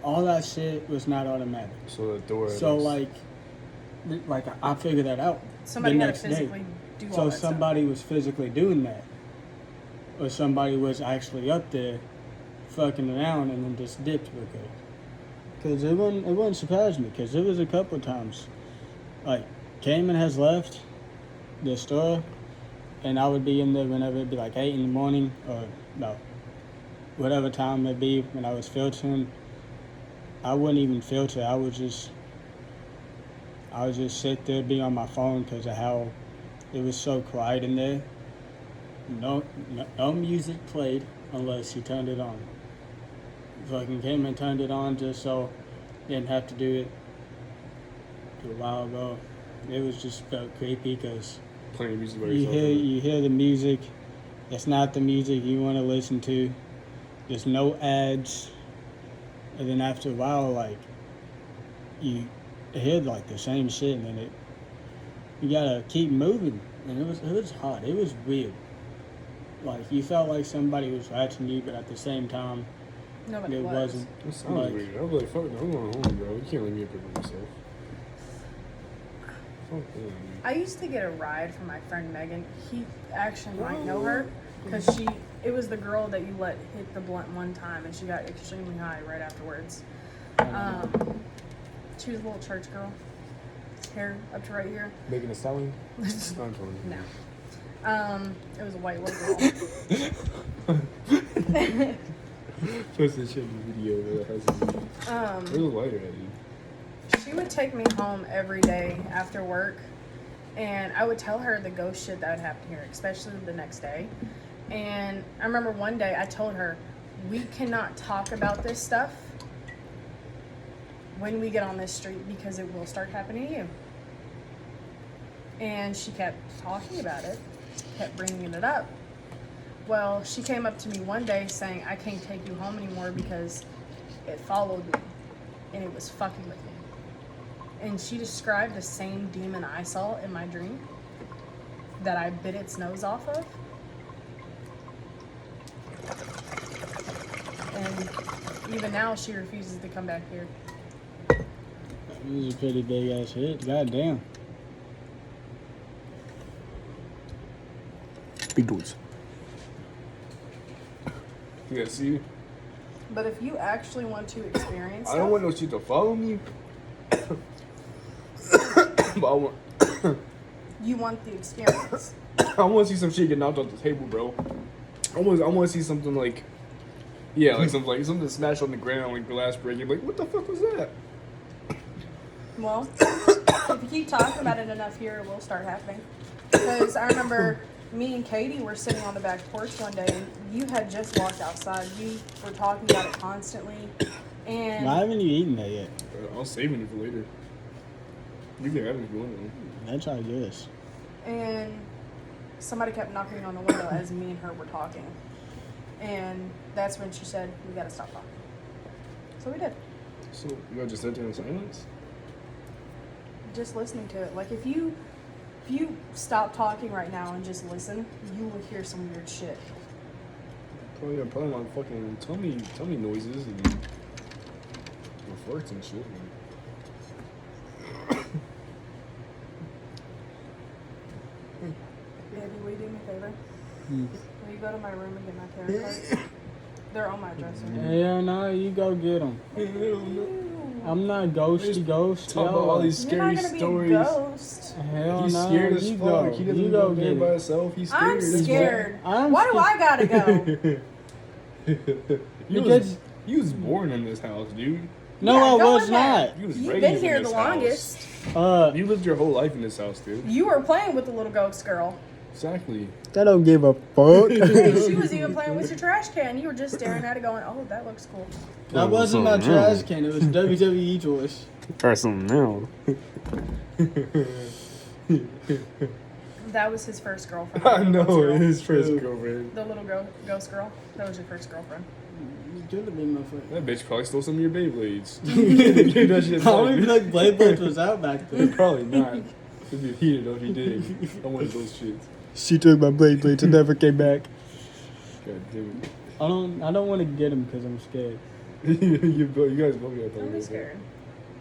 [SPEAKER 1] all that shit was not automatic.
[SPEAKER 2] So the door.
[SPEAKER 1] So
[SPEAKER 2] that's-
[SPEAKER 1] like I figured that out.
[SPEAKER 3] Somebody
[SPEAKER 1] the
[SPEAKER 3] had to
[SPEAKER 1] next day.
[SPEAKER 3] physically do all
[SPEAKER 1] So
[SPEAKER 3] that
[SPEAKER 1] somebody was physically doing that, or somebody was actually up there, fucking around, and then just dipped with it. Cause it wouldn't surprise me. Cause there was a couple times, like Cayman has left the store, and I would be in there whenever it'd be like 8 in the morning or no, whatever time it'd be when I was filtering. I wouldn't even filter. I would just sit there, be on my phone because of how it was so quiet in there. No music played unless you turned it on. Fucking came and turned it on just so didn't have to do it. A while ago, it was just felt creepy because
[SPEAKER 2] playing music by
[SPEAKER 1] you
[SPEAKER 2] yourself.
[SPEAKER 1] you hear the music. It's not the music you want to listen to. There's no ads, and then after a while, like you hear like the same shit, and then you gotta keep moving, and it was hot. It was weird. Like you felt like somebody was watching you, but at the same time,
[SPEAKER 3] Nobody
[SPEAKER 1] it
[SPEAKER 3] was.
[SPEAKER 1] wasn't.
[SPEAKER 2] That sounds
[SPEAKER 1] Like-
[SPEAKER 2] weird. I was like, fuck no, I'm going home, bro. You can't leave me up here by myself. Fuck that, man.
[SPEAKER 3] I used to get a ride from my friend Megan. He actually might know her because it was the girl that you let hit the blunt one time and she got extremely high right afterwards. She was a little church girl. Hair up to right here.
[SPEAKER 2] Making a selling? I'm torn.
[SPEAKER 3] No. It was a white little girl.
[SPEAKER 2] Post this shit in the video where it has Where's the lighter at, dude?
[SPEAKER 3] She would take me home every day after work And I would tell her the ghost shit that would happen here, especially the next day. And I remember one day I told her, we cannot talk about this stuff when we get on this street because it will start happening to you. And she kept talking about it, kept bringing it up. Well, she came up to me one day saying, I can't take you home anymore because it followed me and it was fucking with me. And she described the same demon I saw in my dream that I bit its nose off of. And even now, she refuses to come back here.
[SPEAKER 1] This is a pretty big ass hit. Goddamn.
[SPEAKER 2] Big doors. You guys see?
[SPEAKER 3] But if you actually want to experience
[SPEAKER 2] I don't want no shit to follow me. But
[SPEAKER 3] you want the experience.
[SPEAKER 2] I want to see some shit get knocked off the table, bro. I want to see something like, yeah, like something smashed on the ground, like glass breaking. Like, what the fuck was that?
[SPEAKER 3] Well, if you keep talking about it enough here, it will start happening. Because I remember me and Katie were sitting on the back porch one day, and you had just walked outside. You were talking about it constantly, and
[SPEAKER 1] Why haven't you eaten that yet?
[SPEAKER 2] I was saving it for later. You can have it if you want.
[SPEAKER 1] That's I guess.
[SPEAKER 3] and somebody kept knocking on the window as me and her were talking, and that's when she said, "We gotta stop talking." So we did.
[SPEAKER 2] So you gotta just sit there in silence.
[SPEAKER 3] Just listening to it. Like if you stop talking right now and just listen, you will hear some weird shit.
[SPEAKER 2] Probably my fucking tummy noises and my farts and shit.
[SPEAKER 3] Baby, will you do me a favor?
[SPEAKER 1] Hmm.
[SPEAKER 3] Will you go to my room and get my tarot cards? They're on my dresser.
[SPEAKER 1] Hell no, you go get them. I'm not ghosty ghost.
[SPEAKER 2] Talk about all these
[SPEAKER 3] You're not
[SPEAKER 2] scary
[SPEAKER 3] gonna be
[SPEAKER 2] stories.
[SPEAKER 3] a ghost.
[SPEAKER 1] Hell
[SPEAKER 2] He's
[SPEAKER 1] no,
[SPEAKER 2] scared as
[SPEAKER 1] you
[SPEAKER 2] fuck.
[SPEAKER 1] go.
[SPEAKER 2] He doesn't
[SPEAKER 1] You
[SPEAKER 2] go
[SPEAKER 1] go
[SPEAKER 2] there
[SPEAKER 1] get
[SPEAKER 2] by
[SPEAKER 1] it.
[SPEAKER 2] himself. He's scared.
[SPEAKER 3] I'm
[SPEAKER 2] as
[SPEAKER 3] scared.
[SPEAKER 1] I'm
[SPEAKER 3] Why do
[SPEAKER 1] scared.
[SPEAKER 3] I gotta go?
[SPEAKER 2] You was born in this house, dude.
[SPEAKER 1] No,
[SPEAKER 3] Yeah,
[SPEAKER 1] I
[SPEAKER 3] go
[SPEAKER 1] was
[SPEAKER 3] in there.
[SPEAKER 1] not.
[SPEAKER 2] You was
[SPEAKER 3] You've
[SPEAKER 2] raised
[SPEAKER 3] been
[SPEAKER 2] in
[SPEAKER 3] here
[SPEAKER 2] this
[SPEAKER 3] the
[SPEAKER 2] house.
[SPEAKER 3] longest.
[SPEAKER 2] You lived your whole life in this house, dude.
[SPEAKER 3] You were playing with the little ghost girl.
[SPEAKER 2] Exactly.
[SPEAKER 1] I don't give a fuck.
[SPEAKER 3] She was even playing with your trash can. You were just staring at it going, "Oh, that looks cool."
[SPEAKER 1] That wasn't my trash can. It was WWE choice.
[SPEAKER 2] Try something now.
[SPEAKER 3] That was his first girlfriend.
[SPEAKER 2] I
[SPEAKER 3] The
[SPEAKER 2] know,
[SPEAKER 3] ghost
[SPEAKER 2] his first
[SPEAKER 1] Ooh.
[SPEAKER 2] girlfriend.
[SPEAKER 3] girl. The little ghost girl. That was your first girlfriend.
[SPEAKER 1] You could have been my friend.
[SPEAKER 2] That bitch probably stole some of your Beyblades. That shit
[SPEAKER 1] I don't even
[SPEAKER 2] back.
[SPEAKER 1] think Blade was out back then.
[SPEAKER 2] Probably not. It'd be heated if he did. I wanted those shits.
[SPEAKER 1] She took my Blade and never came back.
[SPEAKER 2] God damn
[SPEAKER 1] I don't want to get him because I'm scared.
[SPEAKER 2] it. you guys both got
[SPEAKER 3] Don't be scared.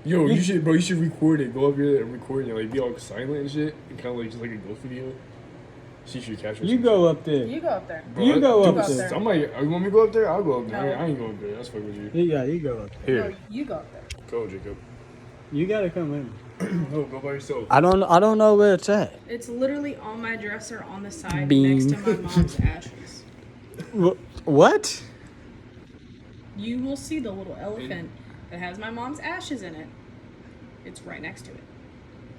[SPEAKER 2] Yo, you should record it. Go up here and record it. Like, be all silent and shit. And kind of like, just like a ghost video. See if you capture
[SPEAKER 1] You
[SPEAKER 2] some
[SPEAKER 1] go
[SPEAKER 2] shit.
[SPEAKER 1] up there.
[SPEAKER 3] You go up there.
[SPEAKER 2] Bro,
[SPEAKER 1] You go
[SPEAKER 2] dude,
[SPEAKER 1] up
[SPEAKER 3] there.
[SPEAKER 2] Somebody, you want me to go up there? I'll go up there.
[SPEAKER 3] No.
[SPEAKER 2] I ain't going up there. That's fucking with you.
[SPEAKER 1] Yeah, you go up there.
[SPEAKER 3] No, you go up there.
[SPEAKER 2] Go, Jacob.
[SPEAKER 1] You gotta come in.
[SPEAKER 2] No, go by yourself.
[SPEAKER 1] I don't know where it's at.
[SPEAKER 3] It's literally on my dresser on the side
[SPEAKER 1] Bean.
[SPEAKER 3] next to my mom's ashes.
[SPEAKER 1] What?
[SPEAKER 3] You will see the little elephant that has my mom's ashes in it. It's right next to it.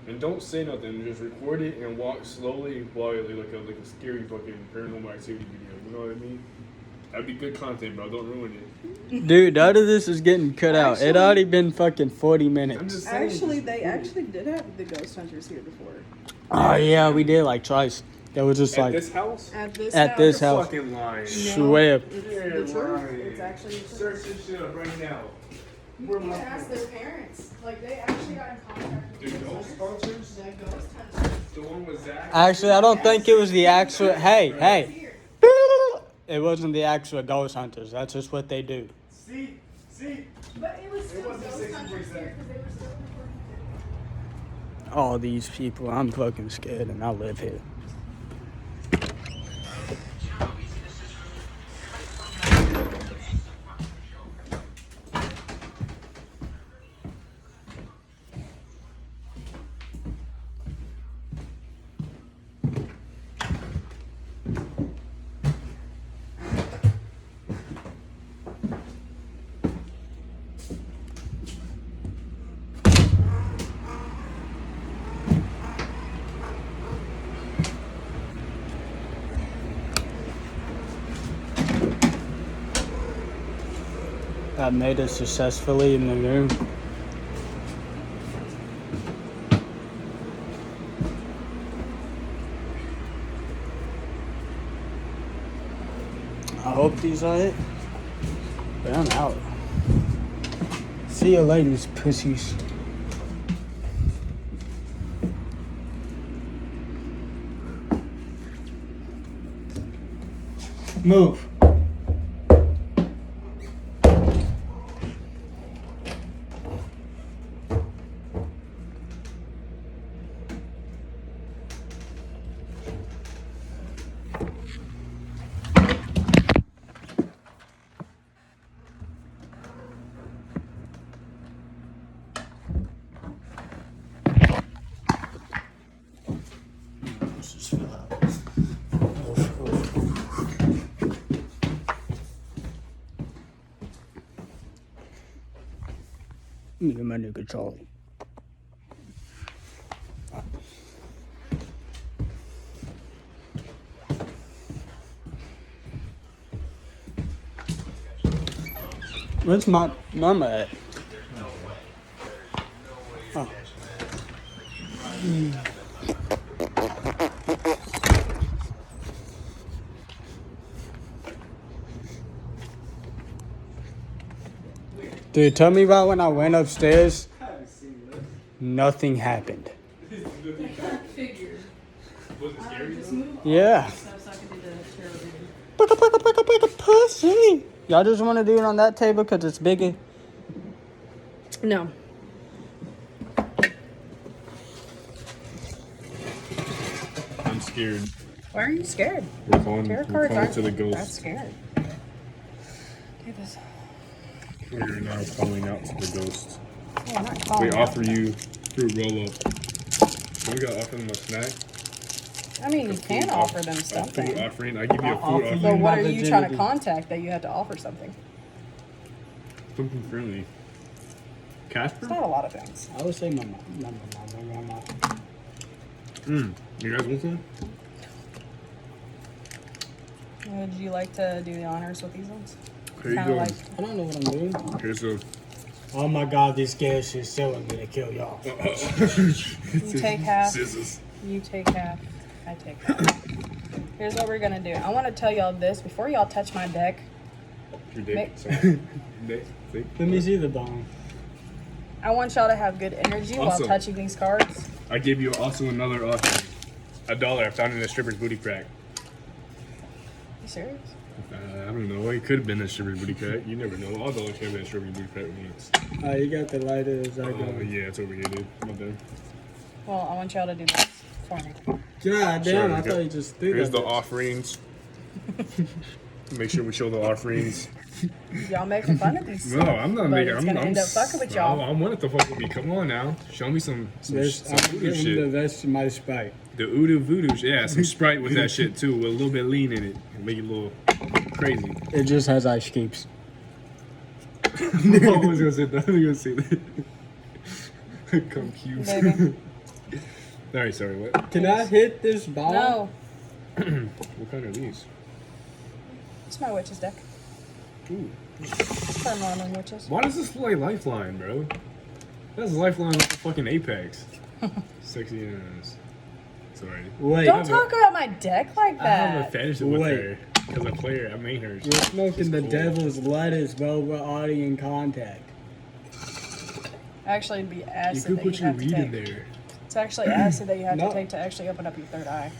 [SPEAKER 2] And don't say nothing. Just record it and walk slowly while you're like a scary fucking paranormal activity video. You know what I mean? That'd be good content, bro. Don't ruin it.
[SPEAKER 1] Dude, none of this is getting cut out. It
[SPEAKER 3] Actually-
[SPEAKER 1] already been fucking 40
[SPEAKER 2] I'm
[SPEAKER 1] minutes.
[SPEAKER 2] just saying.
[SPEAKER 3] Actually, they actually did have the ghost hunters here before.
[SPEAKER 1] Oh yeah, we did like twice. That was just
[SPEAKER 2] At
[SPEAKER 1] like
[SPEAKER 2] this house?
[SPEAKER 3] At this
[SPEAKER 1] At
[SPEAKER 3] house.
[SPEAKER 1] this house.
[SPEAKER 2] Fucking lying.
[SPEAKER 1] swear.
[SPEAKER 3] It's the truth. It's actually the truth.
[SPEAKER 2] Search this shit up right now.
[SPEAKER 3] You can ask their parents. Like, they actually got in contact with
[SPEAKER 2] The
[SPEAKER 3] the
[SPEAKER 2] ghost
[SPEAKER 3] ghost
[SPEAKER 2] hunters?
[SPEAKER 3] hunters. The ghost hunters.
[SPEAKER 2] The one with Zach?
[SPEAKER 1] Actually, I don't think it was the actual. Hey, hey.
[SPEAKER 3] Here.
[SPEAKER 1] It wasn't the actual ghost hunters. That's just what they do.
[SPEAKER 2] See?
[SPEAKER 3] But it was still
[SPEAKER 2] wasn't
[SPEAKER 3] ghost
[SPEAKER 2] 60%.
[SPEAKER 3] hunters here because they were still recording.
[SPEAKER 1] All these people, I'm fucking scared, and I live here. I made it successfully in the room. I hope these are it. But I'm out. See you ladies, pussies. Move. Let's just fill out. Me and my nigga Charlie. Where's my mama at? Oh. Dude, tell me about when I went upstairs. Nothing happened.
[SPEAKER 5] Figured.
[SPEAKER 2] Was it scary though?
[SPEAKER 1] Yeah.
[SPEAKER 5] So I can do the chair.
[SPEAKER 1] Pussy. Y'all just want to do it on that table because it's bigger?
[SPEAKER 3] No.
[SPEAKER 2] I'm scared.
[SPEAKER 3] Why are you scared?
[SPEAKER 2] We're calling,
[SPEAKER 3] Tarot
[SPEAKER 2] we're
[SPEAKER 3] cards
[SPEAKER 2] calling
[SPEAKER 3] aren't
[SPEAKER 2] to the
[SPEAKER 3] that
[SPEAKER 2] ghost.
[SPEAKER 3] scared. Take this.
[SPEAKER 2] We're now calling out to the ghost.
[SPEAKER 3] Oh, I'm not calling
[SPEAKER 2] We
[SPEAKER 3] out.
[SPEAKER 2] offer you fruit roll up. So we gotta offer them a snack.
[SPEAKER 3] I mean, you can offer them
[SPEAKER 2] A food
[SPEAKER 3] something.
[SPEAKER 2] offering. I give you a
[SPEAKER 1] I'll
[SPEAKER 2] food
[SPEAKER 1] offer
[SPEAKER 2] offering.
[SPEAKER 3] But what
[SPEAKER 1] my
[SPEAKER 3] are you trying to
[SPEAKER 1] virginity.
[SPEAKER 3] contact that you have to offer something?
[SPEAKER 2] Something friendly. Casper?
[SPEAKER 3] It's not a lot of things.
[SPEAKER 1] I would say my mom. Not my mom, my grandma.
[SPEAKER 2] You guys want some?
[SPEAKER 3] Would you like to do the honors with these ones?
[SPEAKER 2] Here you
[SPEAKER 3] Kinda
[SPEAKER 2] go.
[SPEAKER 3] like
[SPEAKER 1] I don't know what I'm doing.
[SPEAKER 2] Here's a.
[SPEAKER 1] Oh my god, this gas is selling me to kill y'all.
[SPEAKER 3] you take half,
[SPEAKER 2] Scissors.
[SPEAKER 3] you take half, I take half. Here's what we're gonna do. I want to tell y'all this before y'all touch my deck.
[SPEAKER 2] Your dick.
[SPEAKER 3] Make-
[SPEAKER 2] Sorry. Dick. See?
[SPEAKER 1] Let me see the bone.
[SPEAKER 3] I want y'all to have good energy while
[SPEAKER 2] Also-
[SPEAKER 3] touching these cards.
[SPEAKER 2] I gave you also another offering. $1 I found in a stripper's booty crack.
[SPEAKER 3] You serious?
[SPEAKER 2] I don't know. It could have been a stripper's booty crack. You never know. All dollars can have been a stripper's booty crack once.
[SPEAKER 1] You got the lighter as I
[SPEAKER 2] Oh,
[SPEAKER 1] go.
[SPEAKER 2] yeah, it's over here, dude. My bad.
[SPEAKER 3] Well, I want y'all to do this for me.
[SPEAKER 1] God damn,
[SPEAKER 2] Sure,
[SPEAKER 1] I
[SPEAKER 2] okay.
[SPEAKER 1] thought you just threw
[SPEAKER 2] Here's
[SPEAKER 1] that
[SPEAKER 2] the
[SPEAKER 1] bitch.
[SPEAKER 2] offerings. Make sure we show the offerings.
[SPEAKER 3] Y'all making fun of these.
[SPEAKER 2] No, I'm not
[SPEAKER 3] but
[SPEAKER 2] making.
[SPEAKER 3] It's
[SPEAKER 2] I'm
[SPEAKER 3] gonna
[SPEAKER 2] I'm
[SPEAKER 3] end up
[SPEAKER 2] s-
[SPEAKER 3] fucking with
[SPEAKER 2] no,
[SPEAKER 3] y'all.
[SPEAKER 2] I want it to fuck with me. Come on now. Show me some
[SPEAKER 1] I'm
[SPEAKER 2] voodoo
[SPEAKER 1] giving
[SPEAKER 2] shit.
[SPEAKER 1] the rest of my Sprite.
[SPEAKER 2] The Udu voodoo shit. Yeah, some Sprite with that shit too. With a little bit of lean in it. Make it a little crazy.
[SPEAKER 1] It just has ice cubes.
[SPEAKER 2] I was gonna say that. I was gonna say that. Come cute.
[SPEAKER 3] Baby.
[SPEAKER 2] Alright, sorry, what?
[SPEAKER 1] Can I hit this ball?
[SPEAKER 3] No,
[SPEAKER 2] What kind are these?
[SPEAKER 3] it's my witch's deck.
[SPEAKER 2] Ooh.
[SPEAKER 3] It's for normal witches.
[SPEAKER 2] Why does this look like Lifeline, bro? That's Lifeline with the fucking Apex. Sexy ass. Sorry.
[SPEAKER 1] Wait,
[SPEAKER 3] Don't talk about my deck like
[SPEAKER 2] I have a
[SPEAKER 3] that.
[SPEAKER 2] fetish with
[SPEAKER 1] Wait.
[SPEAKER 2] her. Because I play her, I made her.
[SPEAKER 1] You're smoking
[SPEAKER 2] She's
[SPEAKER 1] the
[SPEAKER 2] cool.
[SPEAKER 1] devil's lettuce, bro. We're already in contact.
[SPEAKER 3] Actually, it'd be
[SPEAKER 2] You
[SPEAKER 3] acid
[SPEAKER 2] could
[SPEAKER 3] that
[SPEAKER 2] put
[SPEAKER 3] you
[SPEAKER 2] your
[SPEAKER 3] have to
[SPEAKER 2] weed in
[SPEAKER 3] take.
[SPEAKER 2] there.
[SPEAKER 3] It's actually acid that you have
[SPEAKER 1] No.
[SPEAKER 3] to take to actually open up your third eye.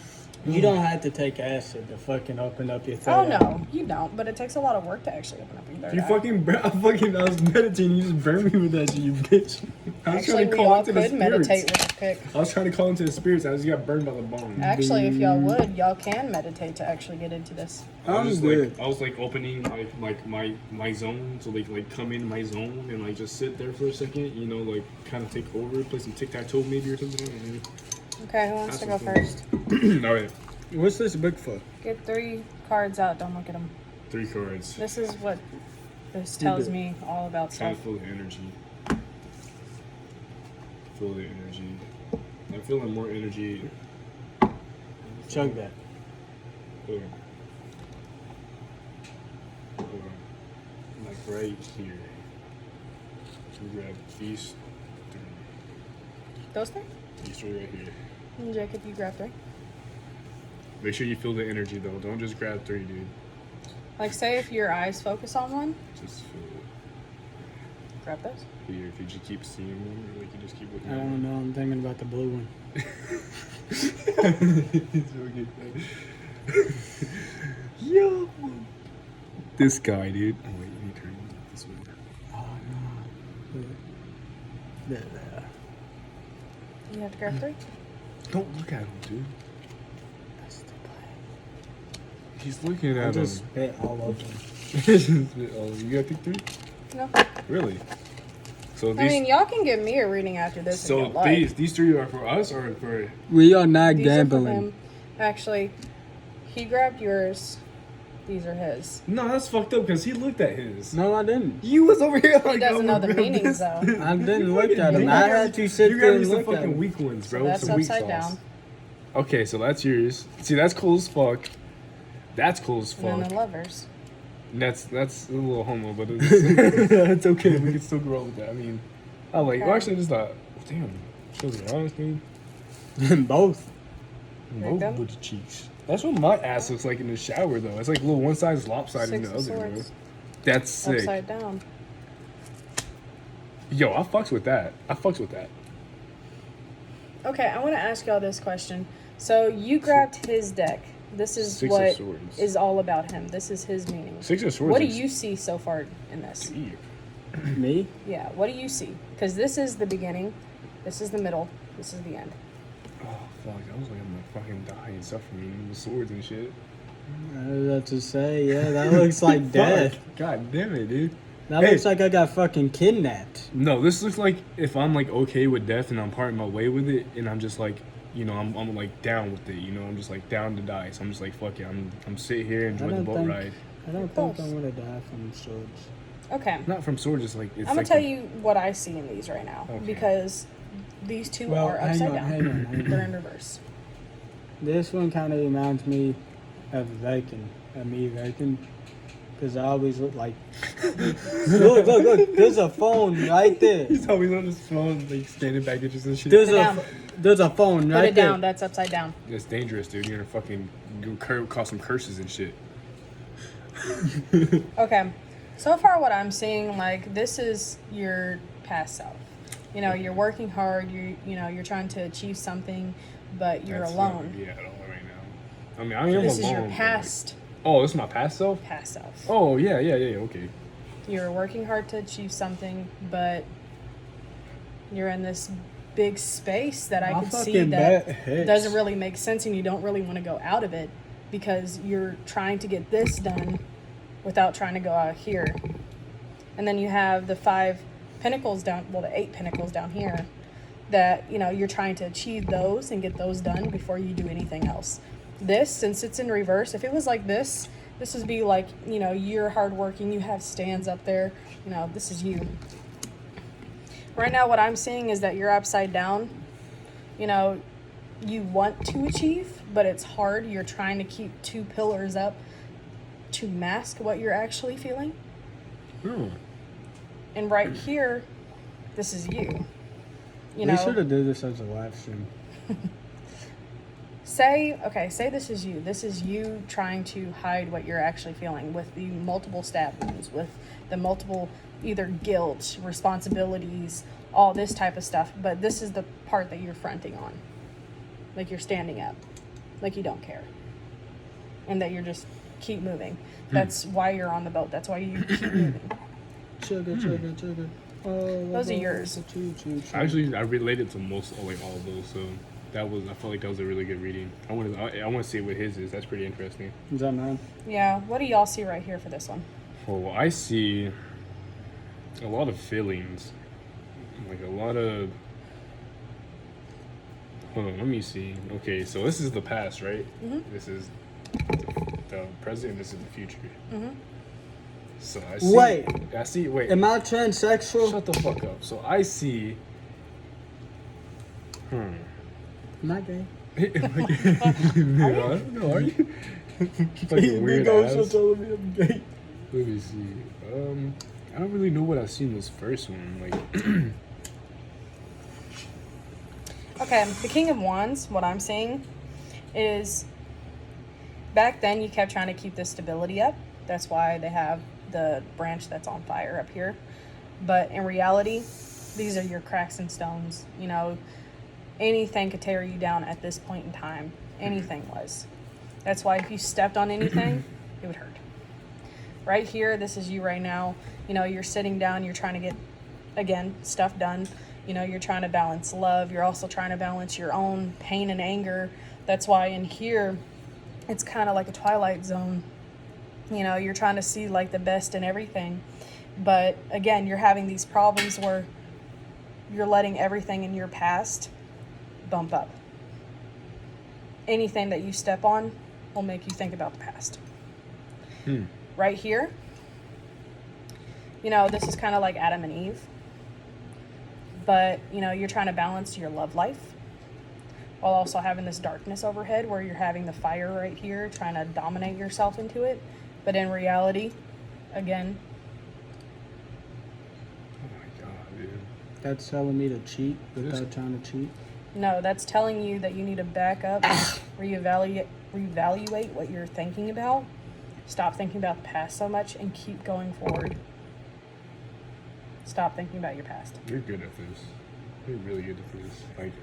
[SPEAKER 1] You don't have to take acid to fucking open up your third
[SPEAKER 3] Oh
[SPEAKER 1] eye.
[SPEAKER 3] no, you don't. But it takes a lot of work to actually open up your third
[SPEAKER 2] You
[SPEAKER 3] eye.
[SPEAKER 2] I was meditating, you just burned me with that shit, you bitch. I was
[SPEAKER 3] Actually,
[SPEAKER 2] trying to
[SPEAKER 3] we
[SPEAKER 2] call
[SPEAKER 3] all
[SPEAKER 2] into the
[SPEAKER 3] could
[SPEAKER 2] spirits.
[SPEAKER 3] meditate real quick.
[SPEAKER 2] I was trying to call into the spirits, I just got burned by the bomb.
[SPEAKER 3] Actually, if y'all would, y'all can meditate to actually get into this.
[SPEAKER 2] I
[SPEAKER 1] I'm
[SPEAKER 2] was just
[SPEAKER 1] good.
[SPEAKER 2] like, I was like opening like my zone, so like come in my zone and like just sit there for a second, you know, like kind of take over, play some tic-tac-toe maybe or something.
[SPEAKER 3] Okay, who wants to go
[SPEAKER 2] That's
[SPEAKER 3] first?
[SPEAKER 2] All right,
[SPEAKER 1] What's this book for?
[SPEAKER 3] Get 3 cards out. Don't look at them.
[SPEAKER 2] 3 cards.
[SPEAKER 3] This is what this tells
[SPEAKER 1] do.
[SPEAKER 3] me all about
[SPEAKER 2] Kind
[SPEAKER 3] stuff.
[SPEAKER 2] of feel the energy. Feel the energy. I'm feeling more energy.
[SPEAKER 1] Chug that.
[SPEAKER 2] Hold on. Hold on. Like right here. We grab these three.
[SPEAKER 3] Those three?
[SPEAKER 2] These three right here.
[SPEAKER 3] And Jacob, you grab three.
[SPEAKER 2] Make sure you feel the energy though. Don't just grab three, dude.
[SPEAKER 3] Like, say if your eyes focus on one,
[SPEAKER 2] Just feel it.
[SPEAKER 3] grab those.
[SPEAKER 2] Here, if you just keep seeing one, or like you just keep looking
[SPEAKER 1] I
[SPEAKER 2] at
[SPEAKER 1] don't
[SPEAKER 2] one.
[SPEAKER 1] know. I'm thinking about the blue one.
[SPEAKER 2] Yo, this guy, dude. Oh wait, let me turn it this way.
[SPEAKER 1] Oh no. Yeah.
[SPEAKER 3] You have to grab three.
[SPEAKER 2] Don't look at him, dude.
[SPEAKER 1] That's the plan.
[SPEAKER 2] He's looking
[SPEAKER 1] I
[SPEAKER 2] at
[SPEAKER 1] just
[SPEAKER 2] him.
[SPEAKER 1] spit all over him.
[SPEAKER 2] Oh, you got pick three?
[SPEAKER 3] No.
[SPEAKER 2] Really? So
[SPEAKER 3] I
[SPEAKER 2] these,
[SPEAKER 3] mean, y'all can give me a reading after this. if you'd like.
[SPEAKER 2] these three are for us or for?
[SPEAKER 1] We are not
[SPEAKER 3] These are for
[SPEAKER 1] gambling.
[SPEAKER 3] him. Actually, he grabbed yours. These are his.
[SPEAKER 2] No, that's fucked up because he looked at his.
[SPEAKER 1] No, I didn't.
[SPEAKER 2] You was over here like
[SPEAKER 3] He doesn't know the meanings though.
[SPEAKER 1] I didn't look at him. I had to sit
[SPEAKER 2] You
[SPEAKER 1] there
[SPEAKER 2] got me
[SPEAKER 1] and
[SPEAKER 2] some
[SPEAKER 1] look at
[SPEAKER 2] fucking
[SPEAKER 1] him.
[SPEAKER 2] weak ones, bro.
[SPEAKER 3] So that's
[SPEAKER 2] some weak
[SPEAKER 3] upside
[SPEAKER 2] sauce.
[SPEAKER 3] down.
[SPEAKER 2] Okay, so that's yours. See, that's cool as fuck. That's cool as
[SPEAKER 3] And then
[SPEAKER 2] fuck.
[SPEAKER 3] the lovers.
[SPEAKER 2] That's a little homo, but it's, it's okay. We can still grow with that. I mean, I like. Well, actually, just thought, damn, shows me honest, dude.
[SPEAKER 1] Both.
[SPEAKER 2] Both
[SPEAKER 3] them?
[SPEAKER 2] booty cheeks. That's what my ass looks like in the shower, though. It's like little one side's lopsided than
[SPEAKER 3] Six
[SPEAKER 2] the
[SPEAKER 3] of
[SPEAKER 2] other, bro.
[SPEAKER 3] swords.
[SPEAKER 2] That's sick.
[SPEAKER 3] Upside down.
[SPEAKER 2] Yo, I fucks with that. I fucks with that.
[SPEAKER 3] Okay, I want to ask y'all this question. So you grabbed his deck. This is
[SPEAKER 2] Six of
[SPEAKER 3] what
[SPEAKER 2] Swords.
[SPEAKER 3] is all about him. This is his meaning.
[SPEAKER 2] Six of Swords.
[SPEAKER 3] What do
[SPEAKER 2] is
[SPEAKER 3] you see so far in this?
[SPEAKER 2] deep.
[SPEAKER 1] Me?
[SPEAKER 3] Yeah, what do you see? Because this is the beginning, this is the middle, this is the end.
[SPEAKER 2] Oh fuck! I was like, I'm gonna fucking die and suffering with swords and shit.
[SPEAKER 1] I was about to say, yeah, that looks like death.
[SPEAKER 2] Fuck. God damn it, dude.
[SPEAKER 1] That
[SPEAKER 2] Hey.
[SPEAKER 1] looks like I got fucking kidnapped.
[SPEAKER 2] No, this looks like if I'm like okay with death and I'm parting my way with it, and I'm just like, you know, I'm like down with it. You know, I'm just like down to die. So I'm just like, fuck it. I'm sit here enjoy the
[SPEAKER 1] don't
[SPEAKER 2] boat
[SPEAKER 1] think-
[SPEAKER 2] ride.
[SPEAKER 1] I don't
[SPEAKER 3] Close.
[SPEAKER 1] think I'm gonna die from swords.
[SPEAKER 3] Okay,
[SPEAKER 2] Not from swords, just like it's
[SPEAKER 3] I'm gonna
[SPEAKER 2] like
[SPEAKER 3] tell
[SPEAKER 2] a-
[SPEAKER 3] you what I see in these right now.
[SPEAKER 2] Okay.
[SPEAKER 3] Because these two
[SPEAKER 1] Well,
[SPEAKER 3] are
[SPEAKER 1] hang
[SPEAKER 3] upside
[SPEAKER 1] on,
[SPEAKER 3] down.
[SPEAKER 1] hang on, hang on.
[SPEAKER 3] They're in reverse.
[SPEAKER 1] This one kind of reminds me of Vacan, of me Vacan, because I always look like. look! There's a phone right there.
[SPEAKER 2] He's always on his phone, like scanning packages and shit.
[SPEAKER 1] There's
[SPEAKER 3] Put it
[SPEAKER 1] a
[SPEAKER 3] down.
[SPEAKER 1] there's a phone
[SPEAKER 3] Put
[SPEAKER 1] right
[SPEAKER 3] it
[SPEAKER 1] there.
[SPEAKER 3] down, that's upside down.
[SPEAKER 2] It's dangerous, dude. You're gonna fucking cause some curses and shit.
[SPEAKER 3] Okay, so far what I'm seeing, like, this is your past self. You know, you're working hard, you know, you're trying to achieve something, but you're
[SPEAKER 2] That's
[SPEAKER 3] alone.
[SPEAKER 2] Not, yeah, at all right now. I mean, I am
[SPEAKER 3] This is
[SPEAKER 2] alone.
[SPEAKER 3] your
[SPEAKER 2] but, like-
[SPEAKER 3] past
[SPEAKER 2] oh, this is my past self.
[SPEAKER 3] self.
[SPEAKER 2] Oh yeah, okay.
[SPEAKER 3] You're working hard to achieve something, but you're in this big space that I
[SPEAKER 1] My
[SPEAKER 3] can see
[SPEAKER 1] fucking
[SPEAKER 3] that
[SPEAKER 1] butt hurts.
[SPEAKER 3] doesn't really make sense, and you don't really want to go out of it because you're trying to get this done without trying to go out here. And then you have the 5 pinnacles down, well, the 8 pinnacles down here that, you know, you're trying to achieve those and get those done before you do anything else. This, since it's in reverse, if it was like this would be like, you know, you're hardworking, you have stands up there, you know, this is you. Right now, what I'm seeing is that you're upside down. You know, you want to achieve, but it's hard. You're trying to keep 2 pillars up to mask what you're actually feeling.
[SPEAKER 2] Hmm.
[SPEAKER 3] And right here, this is you. You
[SPEAKER 1] We should
[SPEAKER 3] know,
[SPEAKER 1] have did this as a live stream.
[SPEAKER 3] say this is you. This is you trying to hide what you're actually feeling with the multiple stab wounds, with the multiple either guilt, responsibilities, all this type of stuff. But this is the part that you're fronting on. Like you're standing up. Like you don't care. And that you're just keep moving. That's why you're on the boat. That's why you keep moving.
[SPEAKER 1] Sugar. Oh,
[SPEAKER 3] Those are yours.
[SPEAKER 2] Actually, I related to most, like all of those. So that was, I felt like that was a really good reading. I want to see what his is. That's pretty interesting.
[SPEAKER 1] Is that mine?
[SPEAKER 3] Yeah. What do y'all see right here for this one?
[SPEAKER 2] Oh, I see a lot of feelings, like a lot of. Hold on, let me see. Okay, so this is the past, right?
[SPEAKER 3] Mhm.
[SPEAKER 2] This is the present. This is the future.
[SPEAKER 3] Mhm.
[SPEAKER 2] So I see.
[SPEAKER 1] Wait.
[SPEAKER 2] I see. Wait.
[SPEAKER 1] Am I transsexual?
[SPEAKER 2] Shut the fuck up. So I see.
[SPEAKER 1] Am I gay?
[SPEAKER 2] I don't know. Are you? Fucking weird ass.
[SPEAKER 1] telling me I'm gay.
[SPEAKER 2] Let me see. I don't really know what I've seen this first one. Like,
[SPEAKER 3] Okay, the King of Wands, what I'm seeing is back then you kept trying to keep the stability up. That's why they have the branch that's on fire up here. But in reality, these are your cracks and stones. You know, anything could tear you down at this point in time. Anything was. That's why if you stepped on anything, it would hurt. Right here, this is you right now. You know, you're sitting down, you're trying to get, again, stuff done. You know, you're trying to balance love. You're also trying to balance your own pain and anger. That's why in here, it's kind of like a twilight zone. You know, you're trying to see like the best in everything. But again, you're having these problems where you're letting everything in your past bump up. Anything that you step on will make you think about the past. Right here, you know, this is kind of like Adam and Eve. But, you know, you're trying to balance your love life while also having this darkness overhead where you're having the fire right here, trying to dominate yourself into it. But in reality, again,
[SPEAKER 2] oh my god, dude.
[SPEAKER 1] That's telling me to cheat without trying to cheat.
[SPEAKER 3] no, that's telling you that you need to back up, reevaluate what you're thinking about. Stop thinking about the past so much and keep going forward. Stop thinking about your past.
[SPEAKER 2] You're good at this. You're really good at this. Like,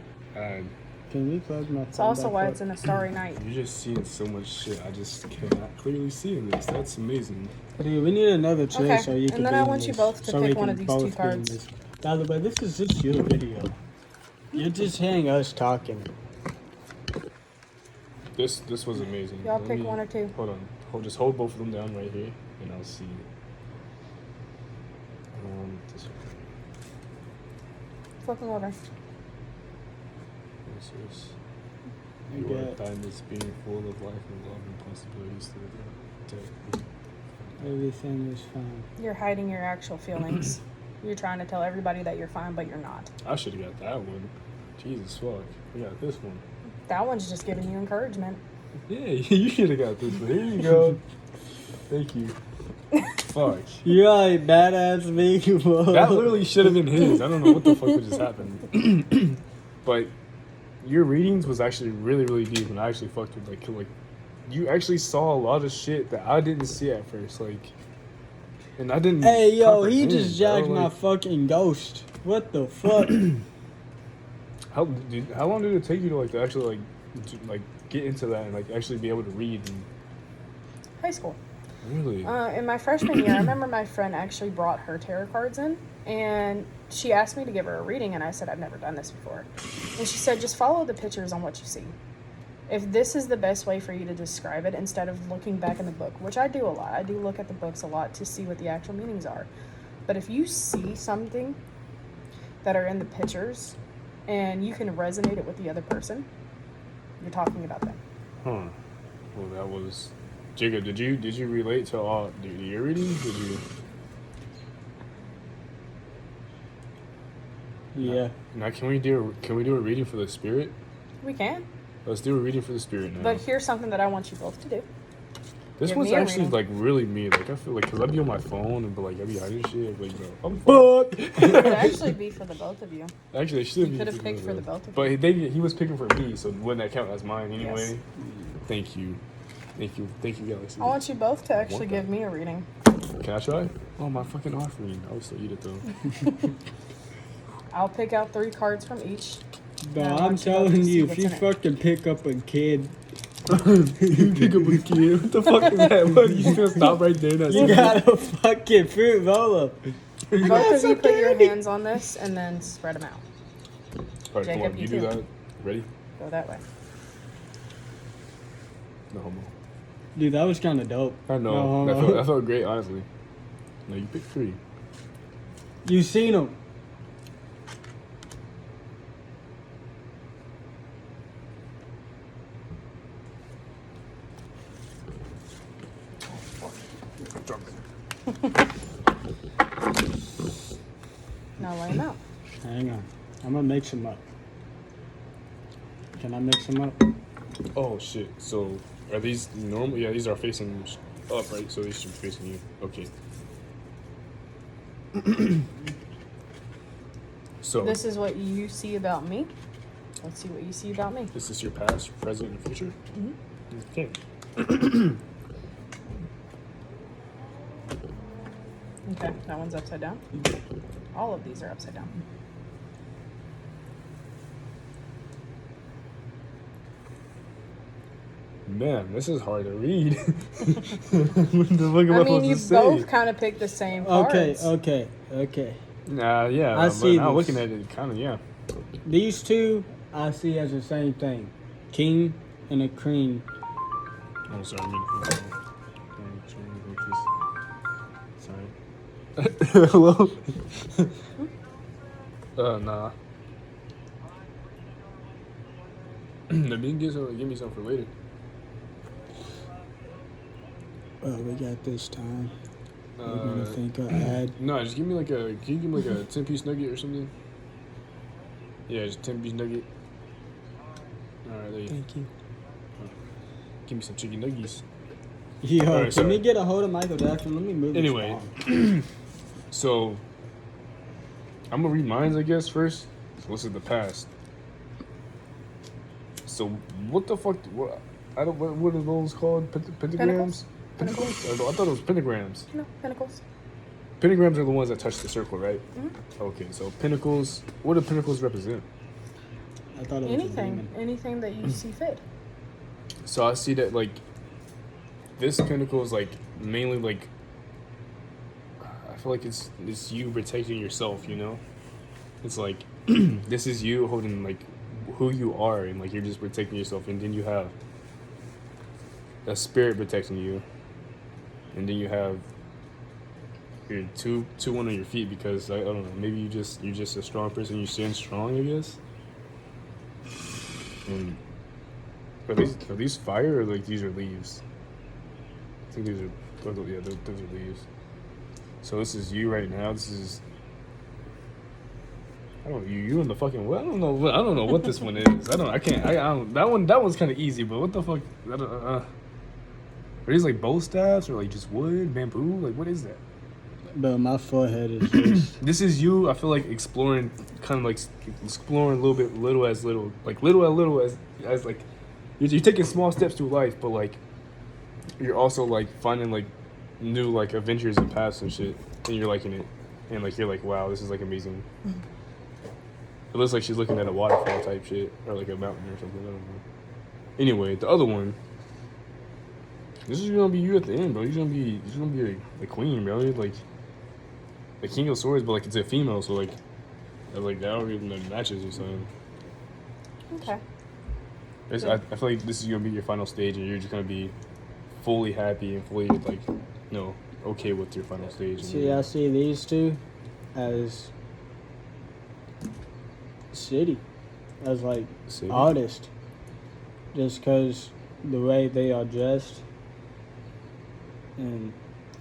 [SPEAKER 1] Can we close my phone?
[SPEAKER 3] It's also
[SPEAKER 1] back
[SPEAKER 3] why
[SPEAKER 1] up?
[SPEAKER 3] it's in a starry night.
[SPEAKER 2] you're just seeing so much shit. I just cannot clearly see in this. That's amazing.
[SPEAKER 1] Dude, we need another chair
[SPEAKER 3] Okay,
[SPEAKER 1] so you can
[SPEAKER 3] and then
[SPEAKER 1] be
[SPEAKER 3] I
[SPEAKER 1] in
[SPEAKER 3] want you
[SPEAKER 1] this,
[SPEAKER 3] both to
[SPEAKER 1] so we
[SPEAKER 3] pick one
[SPEAKER 1] can
[SPEAKER 3] of these
[SPEAKER 1] both
[SPEAKER 3] two
[SPEAKER 1] be in
[SPEAKER 3] cards.
[SPEAKER 1] this. By the way, this is just your video. You're just hearing us talking.
[SPEAKER 2] This was amazing.
[SPEAKER 3] Y'all
[SPEAKER 2] Let
[SPEAKER 3] pick
[SPEAKER 2] me-
[SPEAKER 3] one or two.
[SPEAKER 2] Hold on. Just hold both of them down right here, and I'll see. This one.
[SPEAKER 3] Flip them over.
[SPEAKER 2] This is.
[SPEAKER 1] I
[SPEAKER 2] You are
[SPEAKER 1] get
[SPEAKER 2] kindness being full of life and love and possibilities to
[SPEAKER 1] everything is fine.
[SPEAKER 3] You're hiding your actual feelings. You're trying to tell everybody that you're fine, but you're not.
[SPEAKER 2] I should have got that one. Jesus fuck. We got this one.
[SPEAKER 3] That one's just giving you encouragement.
[SPEAKER 2] Yeah, you should have got this one. Here you go. Thank you. Fuck.
[SPEAKER 1] You like badass me.
[SPEAKER 2] That literally should have been his. I don't know what the fuck would just happened. But your readings was actually really, really deep, and I actually fucked with like you actually saw a lot of shit that I didn't see at first, like, and I didn't.
[SPEAKER 1] Hey yo, he
[SPEAKER 2] comprehend,
[SPEAKER 1] just
[SPEAKER 2] bro,
[SPEAKER 1] jacked my
[SPEAKER 2] like,
[SPEAKER 1] fucking ghost. What the fuck?
[SPEAKER 2] how long did it take you to actually get into that and like actually be able to read? And,
[SPEAKER 3] High school.
[SPEAKER 2] really?
[SPEAKER 3] In my freshman year, I remember my friend actually brought her tarot cards in, and she asked me to give her a reading, and I said, I've never done this before. And she said, just follow the pictures on what you see. If this is the best way for you to describe it, instead of looking back in the book, which I do a lot. I do look at the books a lot to see what the actual meanings are. But if you see something that are in the pictures, and you can resonate it with the other person, you're talking about them.
[SPEAKER 2] Huh. Well, that was. Jacob, did you relate to all your readings? Did you?
[SPEAKER 1] Yeah.
[SPEAKER 2] Now can we do a reading for the spirit?
[SPEAKER 3] We can.
[SPEAKER 2] Let's do a reading for the spirit now.
[SPEAKER 3] But here's something that I want you both to do.
[SPEAKER 2] This
[SPEAKER 3] give
[SPEAKER 2] was
[SPEAKER 3] me a
[SPEAKER 2] actually
[SPEAKER 3] reading.
[SPEAKER 2] like really me. Like I feel like because I be on my phone and I be hiding shit. I'd be like, bro, I'm fucked.
[SPEAKER 3] It would actually be for the both of you.
[SPEAKER 2] Actually, it should
[SPEAKER 3] You
[SPEAKER 2] be.
[SPEAKER 3] could have picked for the both of
[SPEAKER 2] But he was picking for me, so wouldn't that count as mine anyway?
[SPEAKER 3] Yes.
[SPEAKER 2] Thank you, Galaxy.
[SPEAKER 3] I want you both to actually
[SPEAKER 2] Want
[SPEAKER 3] give
[SPEAKER 2] that.
[SPEAKER 3] me a reading.
[SPEAKER 2] Can I try? Oh, my fucking offering. I would still eat it though.
[SPEAKER 3] I'll pick out 3 cards from each.
[SPEAKER 1] Bro,
[SPEAKER 3] I
[SPEAKER 1] I'm
[SPEAKER 3] want you both
[SPEAKER 1] telling
[SPEAKER 3] to see
[SPEAKER 1] you, if
[SPEAKER 3] what's
[SPEAKER 1] you
[SPEAKER 3] in it.
[SPEAKER 1] fucking pick up a kid,
[SPEAKER 2] You pick up a kid. What the fuck is that? What? You just gonna stop right there? That's
[SPEAKER 1] you got a fucking fruit roll up.
[SPEAKER 3] Both of you put your hands on this and then spread them out.
[SPEAKER 2] Alright, come
[SPEAKER 3] Jacob,
[SPEAKER 2] on.
[SPEAKER 3] you
[SPEAKER 2] You do
[SPEAKER 3] too.
[SPEAKER 2] that. Ready?
[SPEAKER 3] Go that way.
[SPEAKER 2] No homo.
[SPEAKER 1] Dude, that was kind of dope.
[SPEAKER 2] I know.
[SPEAKER 1] No,
[SPEAKER 2] That felt great, honestly. No, you picked 3.
[SPEAKER 1] You seen him.
[SPEAKER 3] Now lay them out.
[SPEAKER 1] Hang on. I'm gonna mix them up. Can I mix them up?
[SPEAKER 2] Oh shit. So are these normal? Yeah, these are facing up, right? So these should be facing you. Okay. So
[SPEAKER 3] This is what you see about me. Let's see what you see about me.
[SPEAKER 2] this is your past, present, and future. Okay.
[SPEAKER 3] Okay, that one's upside down. All of these are upside down.
[SPEAKER 2] Man, this is hard to read. What the fuck am I
[SPEAKER 3] I mean,
[SPEAKER 2] supposed
[SPEAKER 3] you
[SPEAKER 2] to say?
[SPEAKER 3] both kind of picked the same cards.
[SPEAKER 1] Okay.
[SPEAKER 2] Nah, yeah.
[SPEAKER 1] I
[SPEAKER 2] but
[SPEAKER 1] see
[SPEAKER 2] now
[SPEAKER 1] this.
[SPEAKER 2] looking at it, kind of, yeah.
[SPEAKER 1] These two I see as the same thing. King and a queen.
[SPEAKER 2] Oh, sorry. I mean, sorry. Hello? Nah. Let me give me some for later.
[SPEAKER 1] We got this time. We're gonna
[SPEAKER 2] Uh,
[SPEAKER 1] think of ad.
[SPEAKER 2] no, just give me like a. Can you give me like a 10-piece nugget or something? Yeah, just 10-piece nugget. All right, there you go.
[SPEAKER 1] Thank you.
[SPEAKER 2] Give me some chicken nuggets.
[SPEAKER 1] Yo,
[SPEAKER 2] Alright,
[SPEAKER 1] can
[SPEAKER 2] sorry.
[SPEAKER 1] we get a hold of Michael Jackson? Let me move
[SPEAKER 2] Anyway.
[SPEAKER 1] this phone.
[SPEAKER 2] So, I'm gonna read mine, I guess, first. So this is the past. So, what the fuck? What are those called? Pentagrams?
[SPEAKER 3] Pinnacles?
[SPEAKER 2] I thought it was pentagrams.
[SPEAKER 3] No, pinnacles.
[SPEAKER 2] Pentagrams are the ones that touch the circle, right?
[SPEAKER 3] Mm-hmm.
[SPEAKER 2] Okay, so pinnacles. What do pinnacles represent?
[SPEAKER 1] I thought it was a demon.
[SPEAKER 3] Anything that you see fit.
[SPEAKER 2] So I see that like this pinnacle is like mainly like I feel like it's you protecting yourself, you know? It's like this is you holding like who you are and like you're just protecting yourself, and then you have a spirit protecting you, and then you have your two one on your feet because I don't know, maybe you're just a strong person, you stand strong, I guess. And are these fire or like these are leaves? I think these are those are leaves. So this is you right now. This is I don't know, you in the fucking well. I don't know what this one is. I don't that one's kind of easy, but what the fuck? I don't, are these like bow staffs or like just wood, bamboo? Like what is that?
[SPEAKER 1] But my forehead is just.
[SPEAKER 2] This is you. I feel like exploring, kind of like exploring a little bit, little as like you're taking small steps through life, but like you're also like finding like new like adventures and paths and shit, and you're liking it, and like you're like, wow, this is like amazing. It looks like she's looking at a waterfall type shit or like a mountain or something. I don't know. Anyway, the other one. This is gonna be you at the end, bro. You're gonna be like the queen, bro. You're like the king of swords, but like it's a female, so like that already matches or something.
[SPEAKER 3] Okay.
[SPEAKER 2] I feel like this is gonna be your final stage, and you're just gonna be fully happy and fully like, okay with your final stage.
[SPEAKER 1] See, I see these two as city, as like
[SPEAKER 2] City?
[SPEAKER 1] artists, just because the way they are dressed, and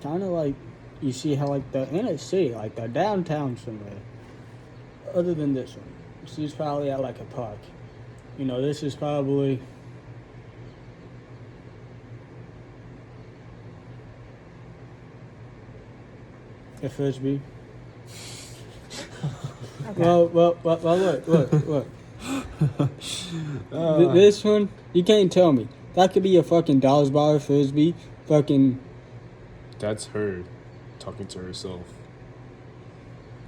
[SPEAKER 1] kind of like you see how like they're in a city, like they're downtown somewhere. Other than this one, she's probably at like a park. This is probably. A frisbee.
[SPEAKER 3] Okay.
[SPEAKER 1] Well, look. This one, you can't tell me. That could be a fucking Dolls Bar frisbee. Fucking.
[SPEAKER 2] That's her talking to herself.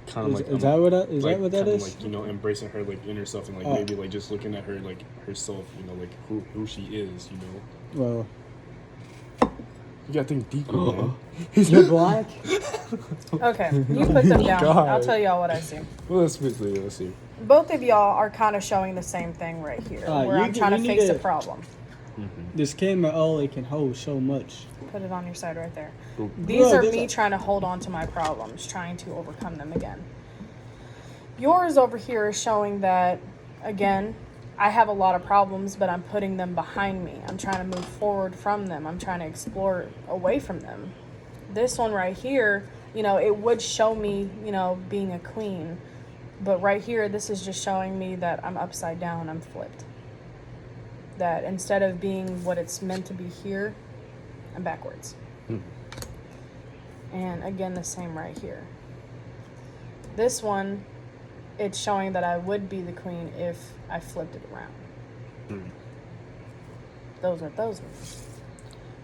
[SPEAKER 2] Kind of like
[SPEAKER 1] Is that what that
[SPEAKER 2] kind of
[SPEAKER 1] is?
[SPEAKER 2] like embracing her like inner self and like maybe like just looking at her like herself, like who she is,
[SPEAKER 1] Well,
[SPEAKER 2] You gotta think deeper, man.
[SPEAKER 1] you're black.
[SPEAKER 3] Okay, you put them down.
[SPEAKER 2] God.
[SPEAKER 3] I'll tell y'all what I see.
[SPEAKER 2] Well, let's see.
[SPEAKER 3] Both of y'all are kind of showing the same thing right here, where I'm trying to fix a problem.
[SPEAKER 1] This camera only can hold so much.
[SPEAKER 3] Put it on your side right there.
[SPEAKER 2] Cool.
[SPEAKER 3] These are me trying to hold on to my problems, trying to overcome them again. Yours over here is showing that, again, I have a lot of problems, but I'm putting them behind me. I'm trying to move forward from them. I'm trying to explore away from them. This one right here, it would show me, being a queen. But right here, this is just showing me that I'm upside down, I'm flipped. That instead of being what it's meant to be here, I'm backwards. And again, the same right here. This one, it's showing that I would be the queen if I flipped it around. Those are those ones.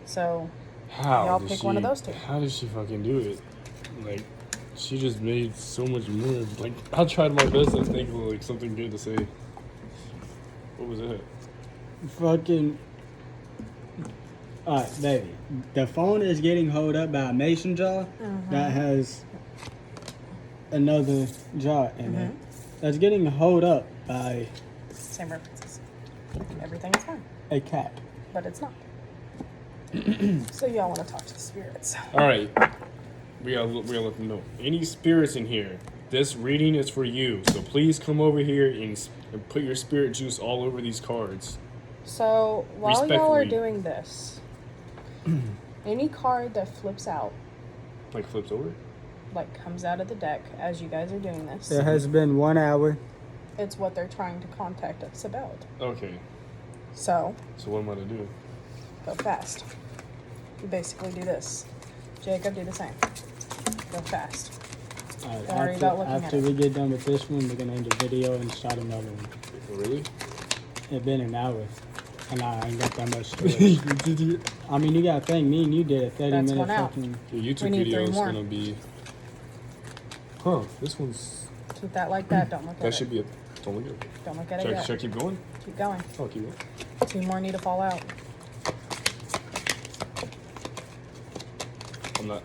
[SPEAKER 3] So,
[SPEAKER 2] How?
[SPEAKER 3] y'all
[SPEAKER 2] did
[SPEAKER 3] pick
[SPEAKER 2] she,
[SPEAKER 3] one of those two.
[SPEAKER 2] How did she fucking do it? Like, she just made so much more. Like, I tried my best to think of like something good to say. What was that?
[SPEAKER 1] Fucking. Alright, baby. The phone is getting held up by a mason jar that has another jar in it. That's getting held up by
[SPEAKER 3] Same references. Everything is fine,
[SPEAKER 1] a cat.
[SPEAKER 3] but it's not. So y'all want to talk to the spirits.
[SPEAKER 2] All right, we gotta let them know. Any spirits in here? This reading is for you. So please come over here and put your spirit juice all over these cards.
[SPEAKER 3] So while y'all are
[SPEAKER 2] Respectfully.
[SPEAKER 3] doing this, any card that flips out,
[SPEAKER 2] Like flips over.
[SPEAKER 3] like comes out of the deck as you guys are doing this,
[SPEAKER 1] It has been 1 hour.
[SPEAKER 3] it's what they're trying to contact us about.
[SPEAKER 2] Okay.
[SPEAKER 3] So
[SPEAKER 2] So what am I to do?
[SPEAKER 3] go fast. You basically do this. Jacob, do the same. Go fast.
[SPEAKER 1] Alright,
[SPEAKER 3] Don't worry about looking at
[SPEAKER 1] after
[SPEAKER 3] it.
[SPEAKER 1] we get done with this one, we're gonna end the video and start another one.
[SPEAKER 2] Really?
[SPEAKER 1] It's been an hour. And I ain't got that much storage. I mean, you gotta think, me and you did a 30
[SPEAKER 3] That's
[SPEAKER 1] minute
[SPEAKER 3] one out.
[SPEAKER 1] fucking.
[SPEAKER 2] Your
[SPEAKER 3] We
[SPEAKER 2] YouTube
[SPEAKER 3] need
[SPEAKER 2] video
[SPEAKER 3] 3
[SPEAKER 2] is
[SPEAKER 3] more.
[SPEAKER 2] gonna be. Huh? This one's.
[SPEAKER 3] Keep that like that. Don't look at
[SPEAKER 2] That
[SPEAKER 3] it.
[SPEAKER 2] should be a. Don't look at it.
[SPEAKER 3] Don't look at it
[SPEAKER 2] Should I
[SPEAKER 3] yet.
[SPEAKER 2] keep going?
[SPEAKER 3] Keep going.
[SPEAKER 2] Oh, keep going.
[SPEAKER 3] 2 more need to fall out.
[SPEAKER 2] I'm not.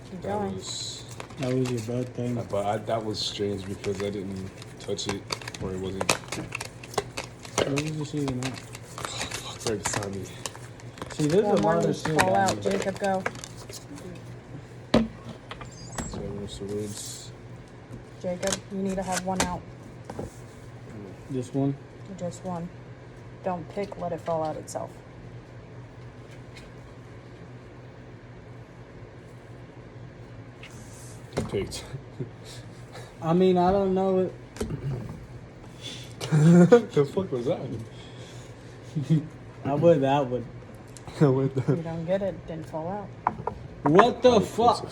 [SPEAKER 3] Keep
[SPEAKER 2] That
[SPEAKER 3] going.
[SPEAKER 2] was.
[SPEAKER 1] That was your birthday.
[SPEAKER 2] That was strange because I didn't touch it, or it wasn't
[SPEAKER 1] What was this even at?
[SPEAKER 2] right beside me.
[SPEAKER 1] See, there's
[SPEAKER 3] One
[SPEAKER 1] a
[SPEAKER 3] more
[SPEAKER 1] lot of
[SPEAKER 3] needs to
[SPEAKER 1] shit.
[SPEAKER 3] fall
[SPEAKER 1] down
[SPEAKER 3] out.
[SPEAKER 1] here.
[SPEAKER 3] Jacob, go.
[SPEAKER 2] Seven of Swords.
[SPEAKER 3] Jacob, you need to have 1 out.
[SPEAKER 1] This one.
[SPEAKER 3] Just 1. Don't pick, let it fall out itself.
[SPEAKER 2] Picked.
[SPEAKER 1] I mean, I don't know it.
[SPEAKER 2] The fuck was that?
[SPEAKER 1] I would.
[SPEAKER 2] What
[SPEAKER 3] You don't get it, didn't fall out.
[SPEAKER 1] What the fuck?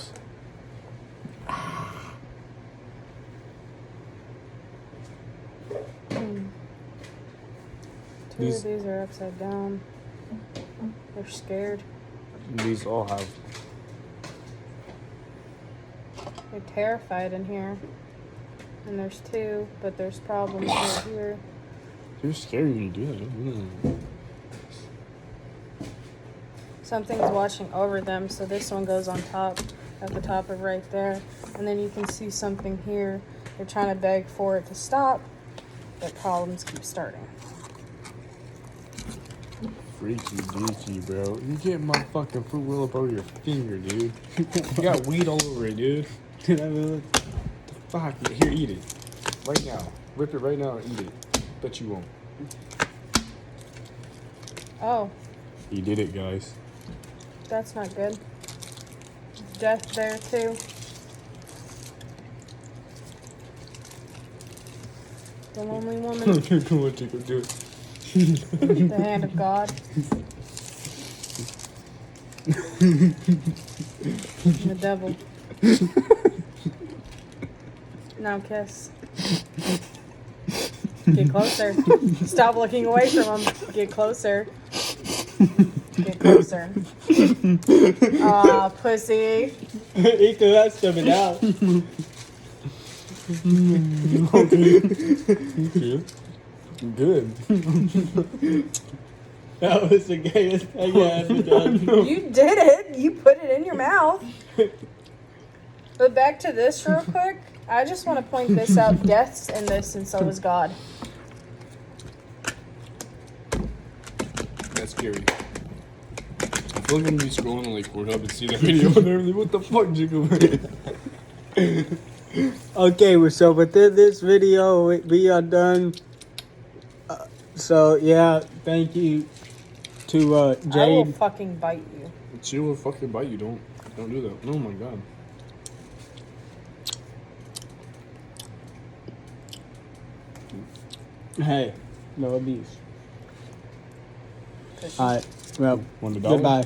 [SPEAKER 3] Two of these are upside down. They're scared.
[SPEAKER 2] These all have.
[SPEAKER 3] They're terrified in here. And there's 2, but there's problems right here.
[SPEAKER 2] You're scary when you do that.
[SPEAKER 3] Something's watching over them, so this one goes on top, at the top of right there. And then you can see something here. They're trying to beg for it to stop, but problems keep starting.
[SPEAKER 2] Freaky deaky, bro. You getting my fucking fruit roll up over your finger, dude. You got weed all over it, dude.
[SPEAKER 1] Did I really?
[SPEAKER 2] Fuck it. Here, eat it. Right now. Rip it right now and eat it. Bet you won't.
[SPEAKER 3] Oh,
[SPEAKER 2] He did it, guys.
[SPEAKER 3] that's not good. Death there too. The lonely woman,
[SPEAKER 2] Come on, Jacob, do it.
[SPEAKER 3] the hand of God. And the devil. Now kiss. Get closer. Stop looking away from him. Get closer. Get closer. Aw, pussy.
[SPEAKER 1] He threw that stuff out.
[SPEAKER 2] Good.
[SPEAKER 1] That was the gayest thing I ever done.
[SPEAKER 3] You did it. You put it in your mouth. But back to this real quick. I just want to point this out. Death's in this, and so is God.
[SPEAKER 2] That's scary. I feel like I'm gonna be scrolling on like Pornhub and see that video and they're like, what the fuck, Jacob?
[SPEAKER 1] Okay, well, so within this video, we are done. So, yeah, thank you to
[SPEAKER 3] I will
[SPEAKER 1] Jade.
[SPEAKER 3] fucking bite you.
[SPEAKER 2] She will fucking bite you. Don't do that. Oh my god.
[SPEAKER 1] Hey, no abuse.
[SPEAKER 3] Pussy.
[SPEAKER 1] Alright, well,
[SPEAKER 2] $1.
[SPEAKER 1] goodbye.